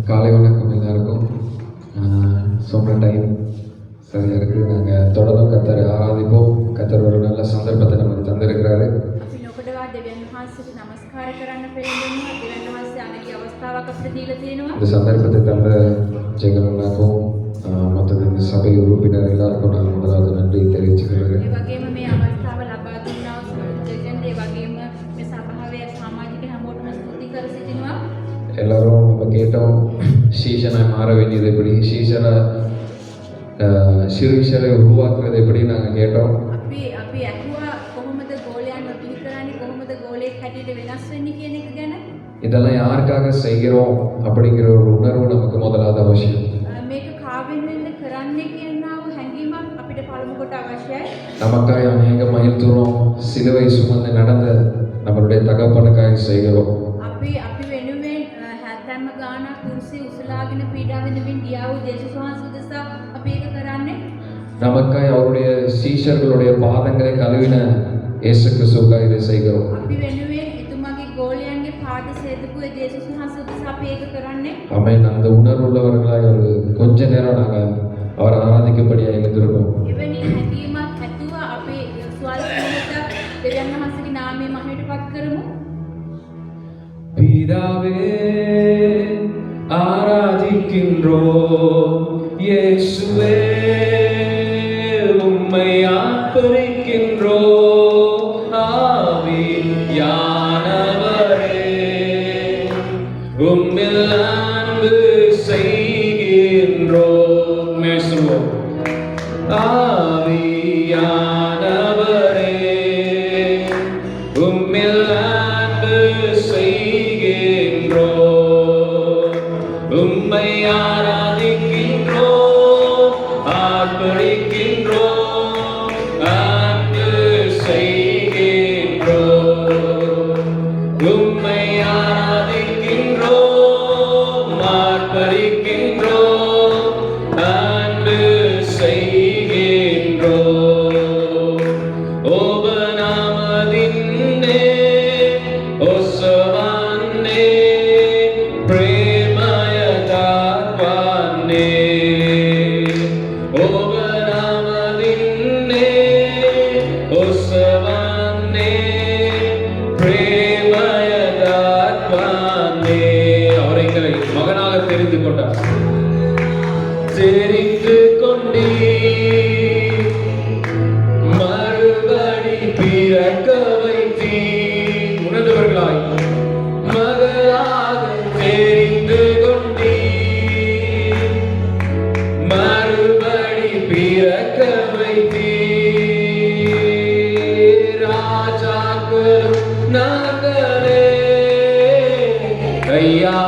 காலை வணக்கம் எல்லாருக்கும். சொன்ன டைம் சரியாக இருக்குது. நாங்கள் தொடர்ந்தும் கத்தரை ஆராதிப்போம். கத்தர் ஒரு நல்ல சந்தர்ப்பத்தை நமக்கு தந்திருக்கிறாரு. இந்த சந்தர்ப்பத்தை தந்த ஜெகநாக்கும் மற்ற இந்த சபை உறுப்பினர் எல்லாருக்கும் நான் முதலாவது நன்றி தெரிவிச்சுக்கிறேன். எல்லாரும் நம்ம கேட்டோம், சீசனாக மாற வேண்டியது எப்படி, சிறுசரை உருவாக்குறது எப்படி நாங்கள் கேட்டோம். இதெல்லாம் யாருக்காக செய்கிறோம் அப்படிங்கிற ஒரு உணர்வு நமக்கு முதலாவது அவசியம். நமக்காக அநேக மைல் தூரம் சிலுவை சுமந்து நடந்த நம்மளுடைய தகப்பனுக்காக செய்கிறோம். நமக்காக அவருடைய சீஷர்களுடைய பாதங்களை கழுவின இயேசு கிறிஸ்துவுக்காக இதை செய்கிறோம். ஆமென். அந்த உணர்வு உள்ளவர்களாக ஒரு கொஞ்ச நேரம் நாங்கள் அவரை ஆராதிக்கப்படியாக இருந்திருக்கோம். பிதாவே ஆராதிக்கின்றோம், இயேசுவே உம்மை ஆர்ப்பரிக்கின்றோம், ஆவியானவரே உம்மில் அன்பு செய்கின்றோம். மேசுவோம். ஆவியானவரே உம்மில் அன்பு செய்கின்றோம், உம்மை ஆராதிக்கின்றோம், ஆர்ப்பரிக்கின்றோம், அன்பு செய்கின்றோம், உம்மை ஆராதிக்கின்றோம், ஆர்ப்பரிக்கின்றோம், அன்பு செய்கின்றோம். ஓபநாமதின்னே ஒசவன்னே பிரேமயதாத்வன்னே, ஓபநாமதின்னே ஒசவன்னே பிரேமயதாத்வன்னே. அவரை எங்களை மகனாக தெரிந்து கொண்டார். தெரிந்து கொண்டீ மறுபடி பிறக்க வைத்தீ, உணர்ந்தவர்களாய் மகளாக தெரிந்து கொண்டீ மறுபடி பிறக்க வைத்தீ. ராஜாக்கள் நாங்களே, ஐயா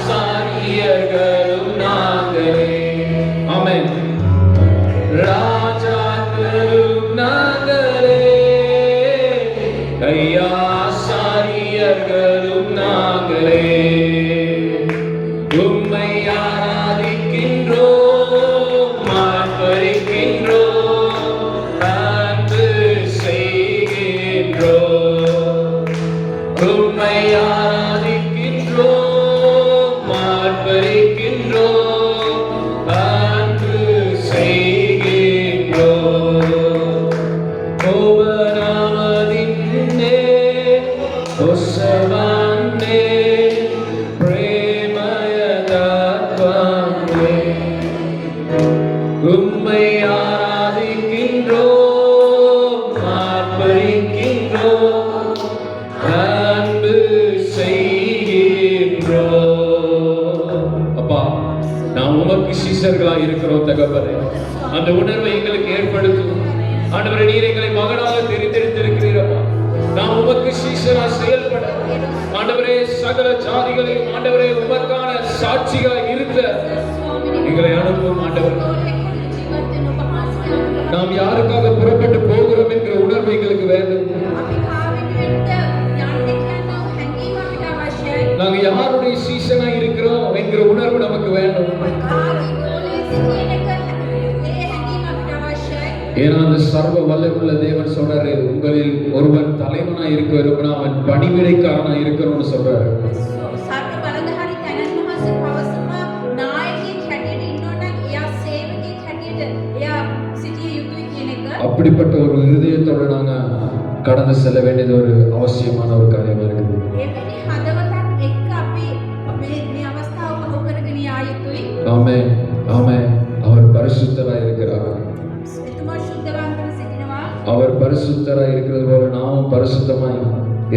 சாரியர்களும் நாங்களே. ஆமென். ராஜாக்களும் நாங்களே, ஐயா சாரியர்களும் நாங்களே. உம்மை ஆராதிக்கின்றோம், ஆர்ப்பரிக்கின்றோம், அன்பு செய்கின்றோம், உம்மை ஆராதிக்கின்றோம், ஆர்ப்பரிக்கின்றோம், அன்பு செய்கின்றோம். ஓபநாமதின்னே ஒசவன்னே பிரேமயதாத்வன்னே, உம்மை ஆராதிக்கின்றோம், ஆர்ப்பரிக்கின்றோம், அன்பு செய்கின்றோம். அப்பா, நாம் உமக்கு சீஷர்களாக இருக்கிறோம் தகப்பனே. அந்த உணர்வை எங்களுக்கு ஏற்படுத்தும். ஆண்டவரே, நீர் எங்களை மகனாக தெரிந்தெடுத்திருக்கிறீரப்பா. நாம் உமக்கு சீஷரா செயல்பட ஆண்டவரே, சகல ஜாதிகளையும் ஆண்டவரே உமக்கான சாட்சியாக இருக்க எங்களை அனுப்பும். ஆண்டவரே, நாம் யாருக்காக புறப்பட்டு போகிறோம் என்கிற உணர்வு எங்களுக்கு வேண்டும். நாங்க யாருடைய சீசனா இருக்கிறோம் என்கிற உணர்வு நமக்கு வேண்டும். ஏன்னா அந்த சர்வ வல்லமுள்ள தேவன் சொல்றாரு, உங்களில் ஒருவன் தலைவனா இருக்க விரும்பினா அவன் பணிவிடைக்காரனா இருக்கணும்னு சொல்றாரு. அப்படிப்பட்ட ஒரு இருதயத்தோடு நாங்க கடந்து செல்ல வேண்டியது ஒரு அவசியமான ஒரு காரியமா இருக்குது. එවැනි හදවතක් එක්ක අපි මේ අවස්ථාව පහු කරගෙන යා යුතුයි. ஆமென் ஆமென். அவர் பரிசுத்தராய் இருக்கிறார். එතුමා ශුද්ධවන්තව සිටිනවා. அவர் பரிசுத்தராய் இருக்கிறது போல நாமும் பரிசுத்தமாய்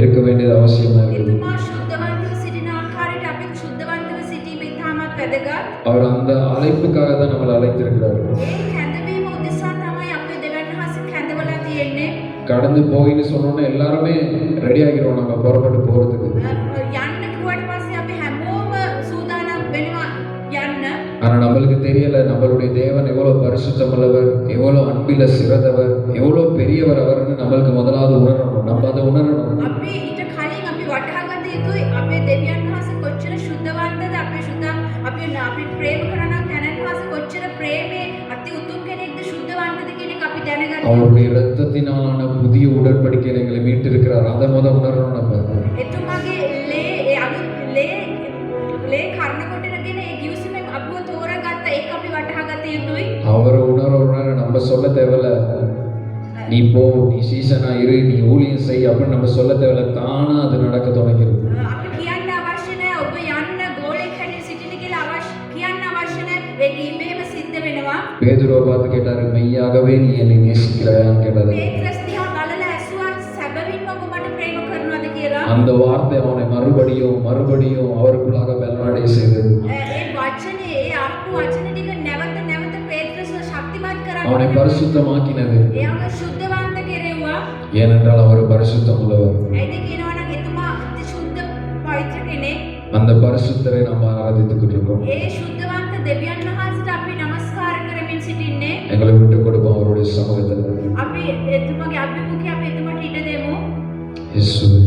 இருக்க வேண்டியது அவசியமா இருக்குது. එතුමා ශුද්ධවන්තව සිටින ආකාරයට අපි ශුද්ධවන්තව සිටීම ඉතාමත් වැදගත්. அவர் அந்த அழைப்புக்காக தான் நம்மளை அழைத்திருக்கிறார். ඒ කැඳවීම උදෙසා තමයි අපි දෙවියන් වහන්සේ කැඳවලා තියෙන්නේ. கடந்து போயின்னு சொன்னோன்னே எல்லாருமே ரெடி ஆகிடுவோம் நம்ம புறப்பட்டு போறதுக்கு. යන්න කිව්වට පස්සේ අපි හැමෝම සූදානම් වෙනවා යන්න. ஆனா நம்மளுக்கு தெரியல நம்மளுடைய தேவன் எவ்வளவு பரிசுத்தம் உள்ளவர், எவ்வளவு அன்பில சிறந்தவர், எவ்வளவு பெரியவர் அவர்னு நம்மளுக்கு முதலாவது உணரணும். நம்ம அதை உணரணும். අපි ඊට කලින් අපි වටහා ගත යුතුයි අපේ දෙවියන් වහන්සේ කොච්චර ශුද්ධවන්තද, අපි ප්‍රේම කරන තැනන් වහන්සේ කොච්චර ප්‍රේමේ අති උතුම් කෙනෙක්ද, ශුද්ධවන්තද කියන එක අපි දැනගන්න. அவருடைய இரத்தத்தினாலான புதிய உடன்படிக்கையில் எங்களை மீட்டிருக்கிறார். அதை உணரணும் நம்ம. එතුමාගේ ලේ කර්ණ කොටනගෙන ඒ ගිවිසුමෙන් අපව තෝරාගත්ත ඒක අපි වටහා ගත යුතුයි. அவரை உணர நம்ம சொல்ல தேவையில்ல, நீ போ, நீ சீசனா இரு, நீ ஊழியம் செய் அப்படின்னு நம்ம சொல்ல தேவையில்ல. தானா அது நடக்க தொடங்கிடும். අපි කියන්න අවශ්‍ය නැහැ ඔබ යන්න ගෝලෙක් හැටියට සිටින්න කියලා කියන්න අවශ්‍ය නැහැ. ඒක ඉබේම සිද්ධ වෙනවා. பேதுருவை பார்த்து கேட்டாரு, மெய்யாகவே நீ என்னை நேசிக்கிறாயான்னு கேட்டாரு. පේත්‍රස් දිහා බලලා ඇසුවා සැබවින්ම ඔබ මට ප්‍රේම කරනවද කියලා. அந்த வார்த்தை அவனை மறுபடியும் மறுபடியும் அவருக்குள்ளாக பலனடைய செய்தது. ඒ වචනේ ඒ ආපු වචන ටික නැවත නැවත පේත්‍රස්ව ශක්තිමත් அவனை කරගන්න. பரிசுத்தமாக்கினது. එයාව ශුද්ධවන්ත කෙරෙව්වා. ஏனென்றால் அவர் பரிசுத்தம் உள்ளவர். ඇයිද කියනවා නම් එතුමා අති ශුද්ධ පවිත්‍ර කෙනෙක්. அந்த பரிசுத்தரை நாம் ஆராதித்துக்கிட்டு இருக்கோம். ඒ ශුද්ධවන්ත දෙවියන් වහන්සේට අපි নমස්කාර කරමින් සිටින්නේ. எங்களை விட்டு கொடுப்போம் அவருடைய சமூகத்தில். අපි එතුමාගේ අභිමුඛය අපි එතුමාට ඉඩ දෙමු. இயேசுவே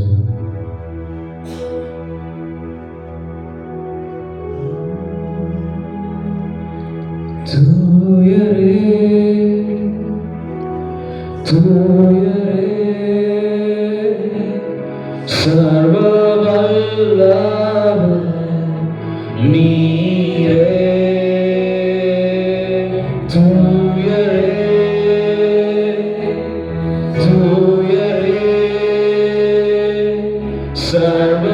தூயரே தூயரே சர்வ வல்லவர் நீரே. தூயரே தூயரே சர்வ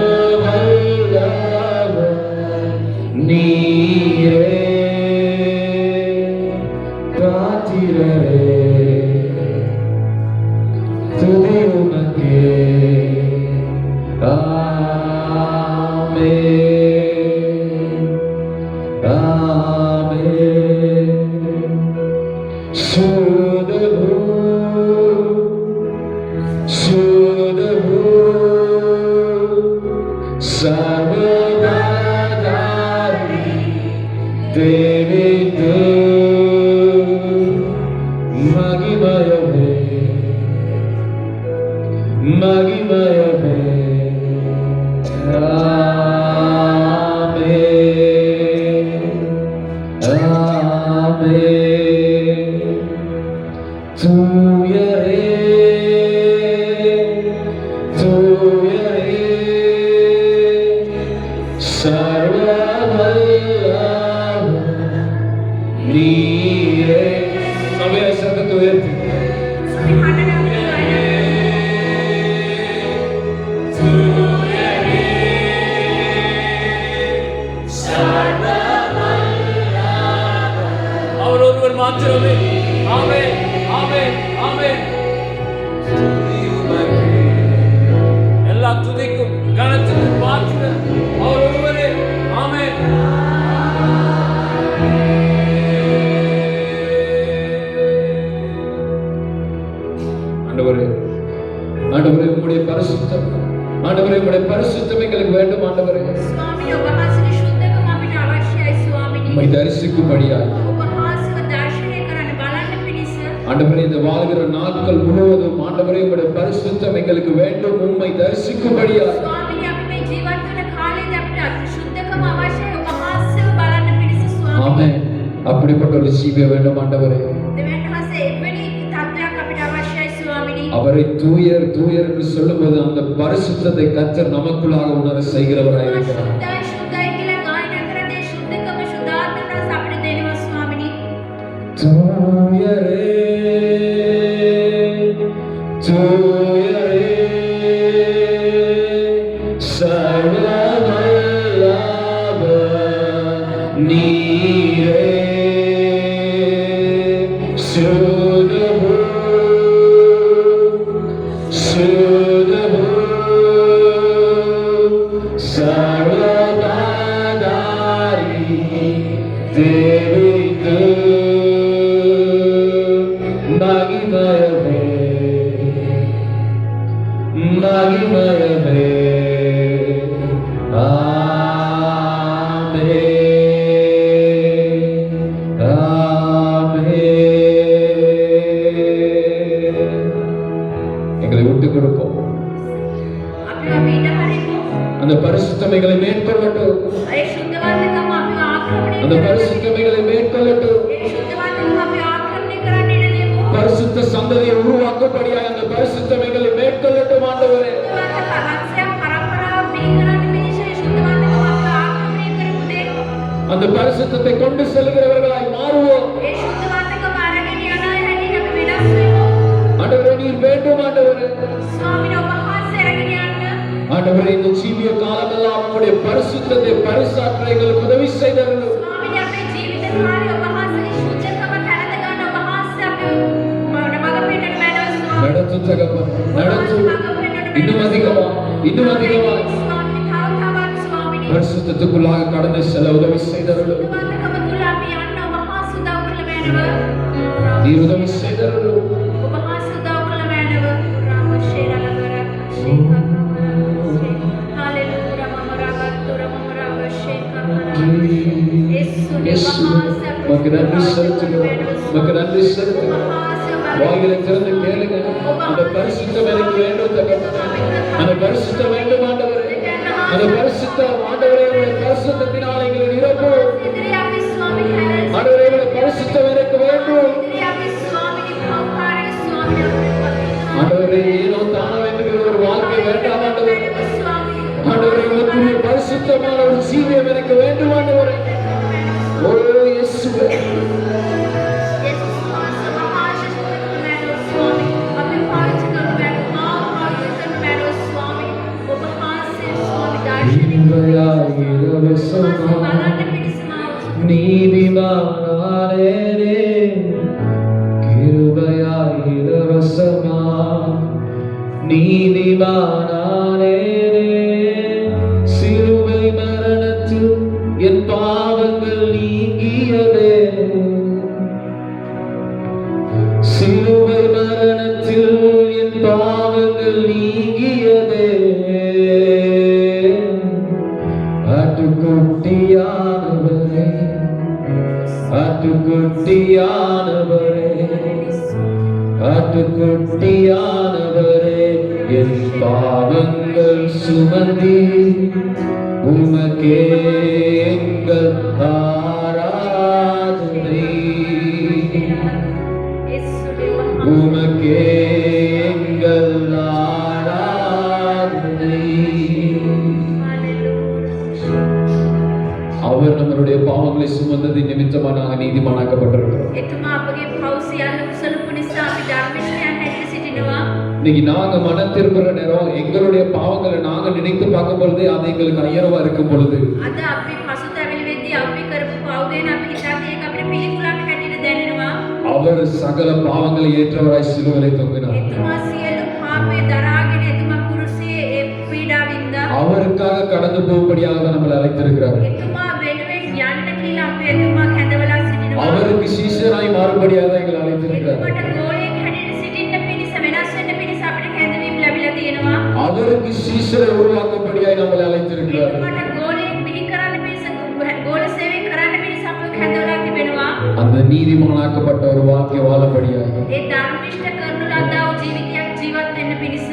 வல்லவர் நீரே. பாத்திரரே துதி உமக்கே. ஆமென் ஆமென். சுதபு சுதபு சர்வதாரி தேவிது மகிமயமே மகிமயமே. ஆமென். தூயரே தூயரே சர்வ வல்லவர் நீரே. சபையை சத்தத்தை உயர்த்தி අපි හඬ அவர் ஒருவர் மாத்திரமே. ஆமென் ஆமென் ஆமென். எல்லா துதிக்கும் கனத்துக்கும் மாத்திரம் அவர் ஒருவரே. ஆமென். ஆண்டவரே ஆண்டவரே உம்முடைய பரிசுத்தம், ஆண்டவரே உம்முடைய பரிசுத்தம் எங்களுக்கு வேண்டும். ஆண்டவரே ස්වාමීනි ඔබ වහන්සේගේ ශුද්ධකම අපිට අවශ්‍යයි ස්වාමීනි. உம்மை தரிசிக்கும்படியாய் ඔබ වහන්සේව දර්ශනය කරන්න බලන්න පිණිස ஆண்டவரே இந்த வாழ்கிற நாட்கள் முழுவதும் ஆண்டவரே உம்முடைய பரிசுத்தம் எங்களுக்கு வேண்டும். உம்மை தரிசிக்கும்படியாய் ස්වාමීනි අපි මේ ජීවත් වෙන කාලේදී අපිට ශුද්ධකම අවශ්‍යයි ඔබ වහන්සේව බලන්න පිණිස ස්වාමීනි. ஆமென். அப்படிப்பட்ட ஒரு ஜீவியம் வேண்டும் ஆண்டவரே. දෙවියන් වහන්සේ එවැනි තත්ත්වයක් අපිට අවශ්‍යයි ස්වාමීනි. அவரை தூயர் தூயர் என்று சொல்லும்போது அந்த பரிசுத்தத்தை கர்த்தர் நமக்குள்ளாக உணர செய்கிறவராய் இருக்கிறார். ශුද්ධයි ශුද්ධයි කියලා ගායනා කරද්දී ශුද්ධකම ශුද්ධාත්මය අපිට දෙනවා ස්වාමීනි. தூயரே தூயரே சர்வவல்லவர் நீரே சுதபு சுதபு சர்வதாரி தேவிது மகிமயமே மகிமயமே எங்களை விட்டுக் கொடுப்போம். අපි අපිට හරිමු அந்த பரிசுத்தமைகளை மேற்கொள்ளட்டும். ඒ ශුද්ධවන්තකම අපි ආක්‍රමණය அந்த பரிசுத்தமைகளை மேற்கொள்ளட்டும். ඒ ශුද්ධවන්තකම අපි ආක්‍රමණය කරන්න ඉඩ දෙමු. பரிசுத்த சந்ததியை உருவாக்கும்படியாய் அந்த பரிசுத்தமைகளை மேற்கொள்ளட்டும் ஆண்டவரே. ශුද්ධවන්ත පරන්සයක් පරම්පරාව බිහි කරන්න මිනිස් ඒ ශුද්ධවන්තකම අපි ආක්‍රමණය කරමු දේ. அந்த பரிசுத்தத்தை கொண்டு செல்கிறவர்களாய் மாறுவோம். ඒ ශුද්ධවන්තකම අරගෙන යන හැටියට අපි වෙනස් වෙමු. ஆண்டவரே நீர் வேண்டும் ஆண்டவரே. ස්වාමීන් වහන්සේ අරගෙන යන්න. ஆண்டவரே இந்த ஜீவிய காலமெல்லாம் உம்முடைய பரிசுத்தத்தை பரிசாற்ற எங்களுக்கு உதவி செய்தருளும். ස්වාමීන් අපේ ජීවිත කාලය ඔබ වහන්සේගේ ශුද්ධකම කැලත ගන්න ඔබ වහන්සේ අපි මඟ පෙන්වන්න බැලුවා ස්වාමීන්. நடத்தும் தகப்பன் நடத்தும். இன்னும் அதிகமா இன்னும் அதிகமா ස්වාමීන් තව තවත් ස්වාමීන් பரிசுத்தத்துக்குள்ளாக கடந்து செல்ல உதவி செய்தருளும். ශුද්ධවන්තකම තුල අපි යන්න ඔබ වහන්සේ උදව් කළ බැලුවා. நீர் உதவி செய்தருளும். ඔබ වහන්සේ උදව් කළ බැලුවා. රාමශේරලවර ශේඛ Hallelujah, Mama Ravatura, Mama Rava Shekha. இயேசு உமக்கு நன்றி செலுத்துகிறோம். உமக்கு நன்றி செலுத்துகிறோம். வாய்களை திறந்து கேளுங்க. அந்த பரிசுத்தம் எனக்கு வேண்டும் தகப்பனே. அந்த பரிசுத்தம் வேண்டும் ஆண்டவரே. அந்த பரிசுத்தம் ஆண்டவரே உம்முடைய பரிசுத்தத்தினால் எங்களை நிரப்பும். ஆண்டவரே உம்முடைய பரிசுத்தம் எனக்கு வேண்டும். ஆண்டவரே ஏனோ தானோ என்கிற ஒரு வாழ்க்கை வேண்டாம் ஆண்டவரே. ஆண்டவரே உம்முடைய பரிசுத்தமான ஒரு ஜீவியம் எனக்கு வேண்டும் ஆண்டவரே. ஓ இயேசுவே நீதிமானாரே கிருபையாய் இலவசமா நீதிமானாரே சிலுவை மரணத்தில் என் பாவங்கள் நீங்கியதே சிலுவை மரணத்தில் என் பாவங்கள் நீங்கியதே ஆட்டுக்குட்டியானவரே ஆட்டுக்குட்டியானவரே ஆட்டுக்குட்டியானவரே என் பாவங்கள் சுமந்தி உமக்கே எங்கள் ஆராதனை உமக்கே எங்கள் ஆராதனை. அவர் நம்மளுடைய பாவங்களை சுமந்தது நிமித்தமா நாங்கள் நீதிமானாக்கப்பட்டிருக்கிறோம். එතුමා අපගේ පව් සියල්ල කුසලපු නිසා අපි ධර්මිෂ්ඨයන් හැටියට සිටිනවා. இன்னைக்கு நாங்க மனம் திரும்புற நேரம் எங்களுடைய பாவங்களை நாங்க நினைத்து பார்க்கும் பொழுது அது எங்களுக்கு ஐயரவா இருக்கும் பொழுது අද අපි පසුතැවිලි වෙද්දී අපි කරපු පව් ගැන අපි හිතද්දී ඒක අපිට පිළිකුලක් හැටියට දැනෙනවා. அவர் சகல பாவங்களை ஏற்றவராய் சிலுவையிலே தொங்கினார். එතුමා සියලු පාපේ දරාගෙන එතුමා කුරුසියේ ඒ පීඩා වින්දා. அவருக்காக கடந்து போகும்படியாக தான் நம்மளை அழைத்திருக்கிறார். එතුමා වෙනුවෙන් යන්න කියලා අපි එතුමා කැඳවලා සිටිනවා. அவருக்கு சீஷராய் மாறும்படியாக தான் எங்களை அழைத்திருக்கிறார். එතුමාට ගෝලයෙක් හැටියට සිටින්න පිණිස වෙනස් වෙන්න පිණිස අපිට කැඳවීම ලැබිලා තියෙනවා. அவருக்கு சீஷரை உருவாக்கும்படியாக நம்மளை அழைத்திருக்கிறார். එතුමාට ගෝලයෙක් බිහි කරන්න පිණිස ගෝල සේවය කරන්න පිණිස අපිව කැඳවලා තිබෙනවා. அந்த நீதிமானாக்கப்பட்ட ஒரு வாழ்க்கை வாழபடியாக ඒ ධර්මිෂ්ඨ කරනු ලද්දා වූ ජීවිතයක් ජීවත් වෙන්න පිණිස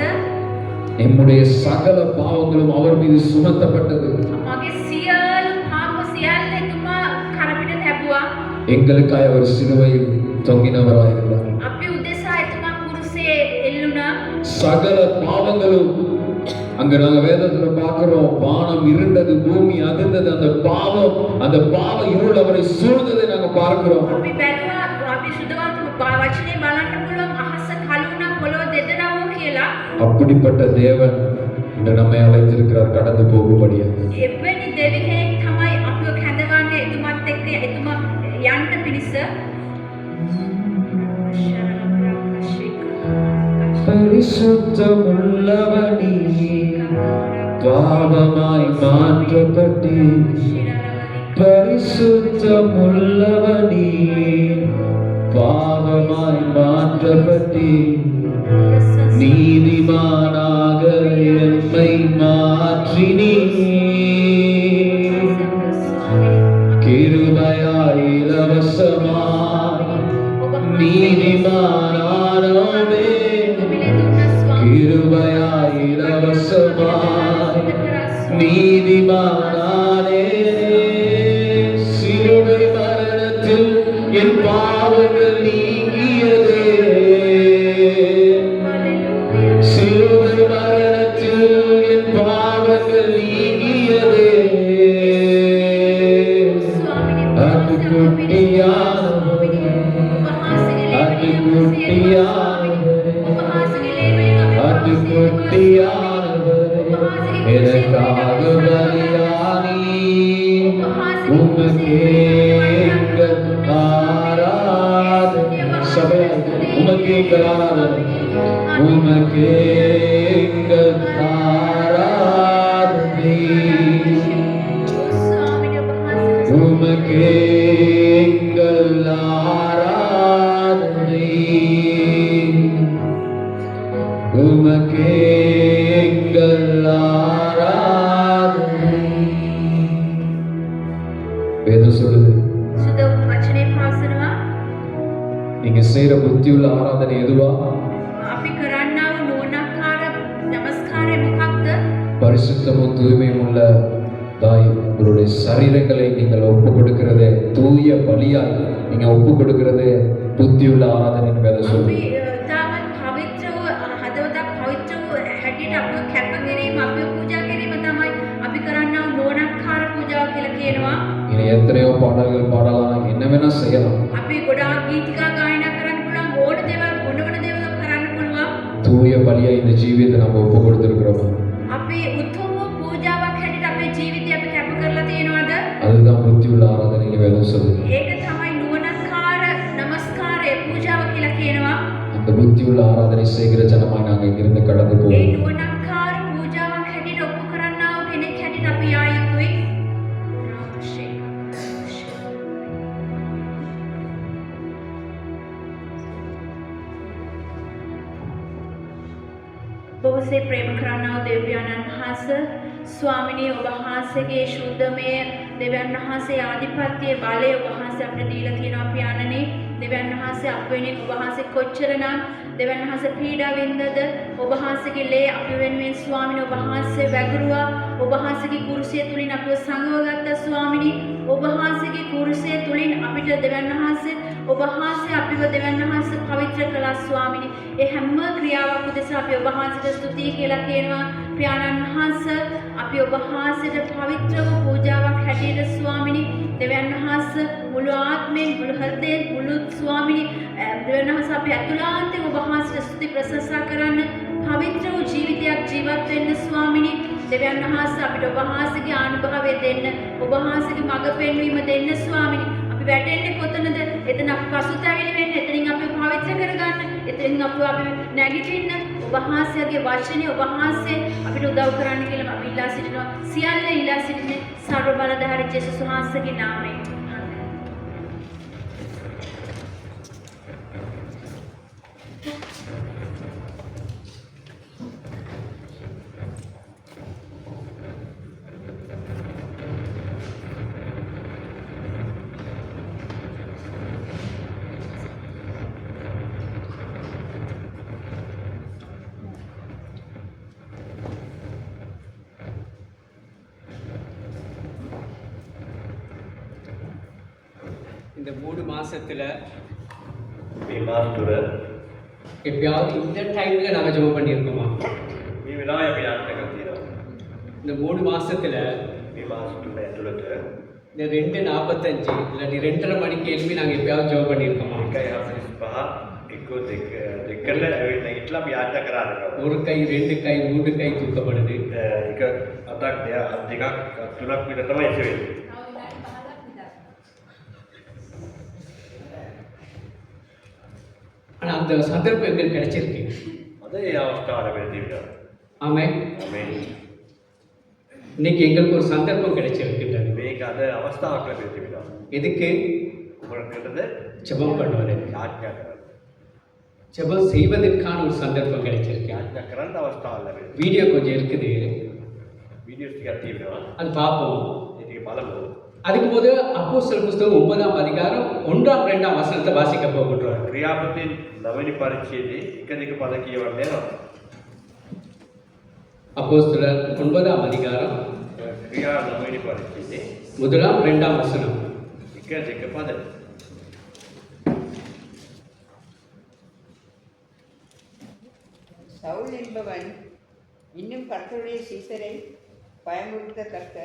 நம்முடைய சகல பாவங்களும் அவர் மீது சுமத்தப்பட்டது. මගේ සියලු පාප සියල්ල එතුමා කරපිට ලැබුවා. எங்களுக்காக அவர் சிலுவையில் தொங்கினவராய் இருந்தார். අපි උදෙසා එතුමා කුරුසේ එල්ලුණා. சகல பாவங்களும் அங்க நாங்க வேதத்துல பார்க்கிறோம், வானம் இருண்டது, பூமி அதிர்ந்தது. அந்த பாவ இருள் அவரை சூழ்ந்ததை நாங்க பார்க்கிறோம். අපි බැලුවා අපි සුදවන්ත වචනේ බලන්න පුළුවන් අහස කළුණා පොළොව දෙදෙනා වූ அப்படிப்பட்ட தேவன் இன்று நம்மை அழைத்திருக்கிறார் கடந்து போகும்படியா. එවැනි දෙවි කෙනෙක් තමයි අපිව කැඳවන්නේ එතුමත් එක්ක එතුමා යන්න පිණිස. பரிசுத்தமுள்ளவனே பாவமாய் மாற்றப்பட்டு பரிசுத்தமுள்ளவனே பாவமாய் மாற்றப்பட்டு நீதிமானாக எம்மை மாற்றினீ கிருபையாய் இலவசமாய் நீதிமானானோமே கிருபையாய் இலவசமாய் நீதிமானானே சிலுவை மரணத்தில் என் பாவங்கள் நீங்கியதே சிலுவை மரணத்தில் என் பாவங்கள் நீங்கியதே எனக்காக பலியானி உமக்கே எங்கள் ஆராதனை உமக்கே எங்கள் ஆராதனை உமக்கே எங்கள் ஆராதனை உமக்கே எங்கள் ஆராதனை உமக்கே எங்கள் ஆராதனை. வேதம் சொல்லுது සුද වචනේ පාසනවා நீங்க செய்யற புத்தியுள்ள ஆராதனை எதுவா? අපි කරන්නා වූ නුවණකාර නමස්කාරය මොකක්ද? பரிசுத்தமும் தூய்மையும் உள்ள தாய் உங்களுடைய சரீரங்களை நீங்கள் ஒப்பு கொடுக்கிறது தூய பலியாய் நீங்க ஒப்பு கொடுக்கிறது புத்தியுள்ள ஆராதனை வேதம் අපි சொல்லுது. තාමත් පවිත්‍රව හදවතක් පවිත්‍රව හැටියට අපිව කැප කිරීම අපිව පූජා කිරීම තමයි අපි කරන්නා වූ නුවණකාර පූජාව කියලා කියනවා. இனி எத்தனையோ பாடல்கள் பாடலாம், என்ன வேணா செய்யலாம். අපි ගොඩාක් ගීතිකා ගායනා කරන්න පුළුවන්, ඕන දේවල් මොන දේවල් කරන්න පුළුවන්. தூய பலியா இந்த ஜீவியத்தை நம்ம ஒப்பு கொடுத்திருக்கிறோம். අපි උතුම් වූ පූජාවක් හැටියට අපේ ජීවිතය අපි කැප කරලා තියෙනවද? அதுதான் புத்தியுள்ள ஆராதனை வேதம் சொல்லுது. ඒක තමයි නුවණකාර නමස්කාරය පූජාව කියලා කියනවා. அந்த புத்தியுள்ள ஆராதனை செய்கிற ஜனமாய் நாங்க இங்கிருந்து கடந்து ඒ போவோம். නුවණකාර පූජාවක් හැටියට ඔප්පු කරන්නා වූ කෙනෙක් හැටියට අපි ආ යුතුයි. බොහෝසේ ප්‍රේම කරන්නා වූ දෙවියන්න් වහන්සේ ස්වාමිනී ඔබ වහන්සේගේ ශුද්ධමය දෙවියන් වහන්සේ ආධිපත්‍යයේ බලය ඔබ වහන්සේ අපිට දීලා තියෙනවා පියාණනි. දෙවියන් වහන්සේ අප වෙනුවෙන් ඔබ වහන්සේ කොච්චරනම් දෙවියන් වහන්සේ පීඩා වින්දද ඔබ වහන්සේගේ ලේ අපි වෙනුවෙන් ස්වාමිනී ඔබ වහන්සේ වැගිරුවා. ඔබ වහන්සේගේ කුරුසිය තුලින් අපිව සංගවගත්තා ස්වාමිනී. ඔබ වහන්සේගේ කුරුසිය තුලින් අපිට දෙවියන් වහන්සේ ඔබ වහන්සේ අපිව දෙවියන් වහන්සේ පවිත්‍ර කළා ස්වාමිනී. ඒ හැම ක්‍රියාවක් උදෙසා අපි ඔබ වහන්සේට ස්තුතියි කියලා කියනවා පියාණන් වහන්සේ. අපි ඔබ වහන්සේට පවිත්‍ර වූ පූජාවක් හැටියට ස්වාමිනී දෙවියන් වහන්සේ මුළු ආත්මයෙන් මුළු හෘදයෙන් මුළු ස්වාමිනී දෙවියන් වහන්සේ අපි අතුලාන්තයෙන් ඔබ වහන්සේට ස්තුති ප්‍රශංසා කරන්න පවිත්‍ර වූ ජීවිතයක් ජීවත් වෙන්න ස්වාමිනී. දෙවියන් වහන්සේ අපිට ඔබ වහන්සේගේ අනුභවය දෙන්න, ඔබ වහන්සේගේ මඟ පෙන්වීම දෙන්න ස්වාමිනී. අපි වැටෙන්නේ කොතනද? එතන අපි පසුතැවිලි වෙන්න, එතනින් අපි පවිත්‍ර කරගන්න, එතනින් අපි නැගිටින්න. ඔබ වහන්සේගේ වචනේ ඔබ වහන්සේ අපිට උදව් කරන්න කියලා අපි ඉල්ලා සිටිනවා. සියල්ල ඉල්ලා සිටින්නේ සර්ව බලධාරී ජේසුස් වහන්සේගේ නාමයෙන්. இந்த 3 மாசத்துல මේ මාස තුර எப்பயாவது இந்த டைம்ல நாங்க ஜெபம் பண்ணியிருக்கோமா? මේ වෙලාවේ අපි යාත්‍රා කරලා இந்த 3 மாசத்துல මේ මාස තුන ඇතුළත இந்த 2:45 இல்லாட்டி 2:30 மணிக்கு எழுப்பி நாங்க எப்பயாவது ஜெபம் பண்ணியிருக்கோமா? 1:45 1 එක්කෝ දෙකට ඇවිල්ලා නැගිටලා අපි යාඥා කරන්නේ. ஒரு கை 2 கை 3 கை தூக்கப்படுது. එක අතක් දෙකක් තුනක් විතර තමයි එසේ වෙන්නේ. ஆனா அந்த சந்தர்ப்பம் எங்களுக்கு கிடைச்சிருக்கு. අද ඒ අවස්ථාව ලැබෙලා තිබෙනවා. ஆமென். ආමේන්. இன்னைக்கு எங்களுக்கு ஒரு சந்தர்ப்பம் கிடைச்சிருக்கின்றது. මේක අද අවස්ථාවක් ලැබෙලා තිබෙනවා. எதுக்கு? මොකටද? ஜெபம் பண்ணுவதற்கு. යාඥා කරන්න. ஜெபம் செய்வதற்கான ஒரு சந்தர்ப்பம் கிடைச்சிருக்கு. යාඥා කරන්න අවස්ථාවක් ලැබෙනවා. வீடியோ கொஞ்சம் இருக்குது. වීඩියෝස් ටිකක් තියෙනවා. அது பார்ப்போம். ඒ ටික බලමු. அதுக்கு போது அப்போஸ்தலர் புஸ்தகம் 9ஆம் அதிகாரம் 1ஆம் 2ஆம் வசனத்தை வாசிக்க போகின்றோம். ක්‍රියාපතින් 9 පරිච්ඡේදයේ 1 2 පද කියවන්න යනවා. அப்போஸ்தலர் 9ஆம் அதிகாரம் ක්‍රියා 9 පරිච්ඡේදයේ 1ஆம் 2ஆம் வசனம். 1 2 පද. சவுல் என்பவன் இன்னும் கர்த்தருடைய சீசரை பயமுறுத்தத்தக்க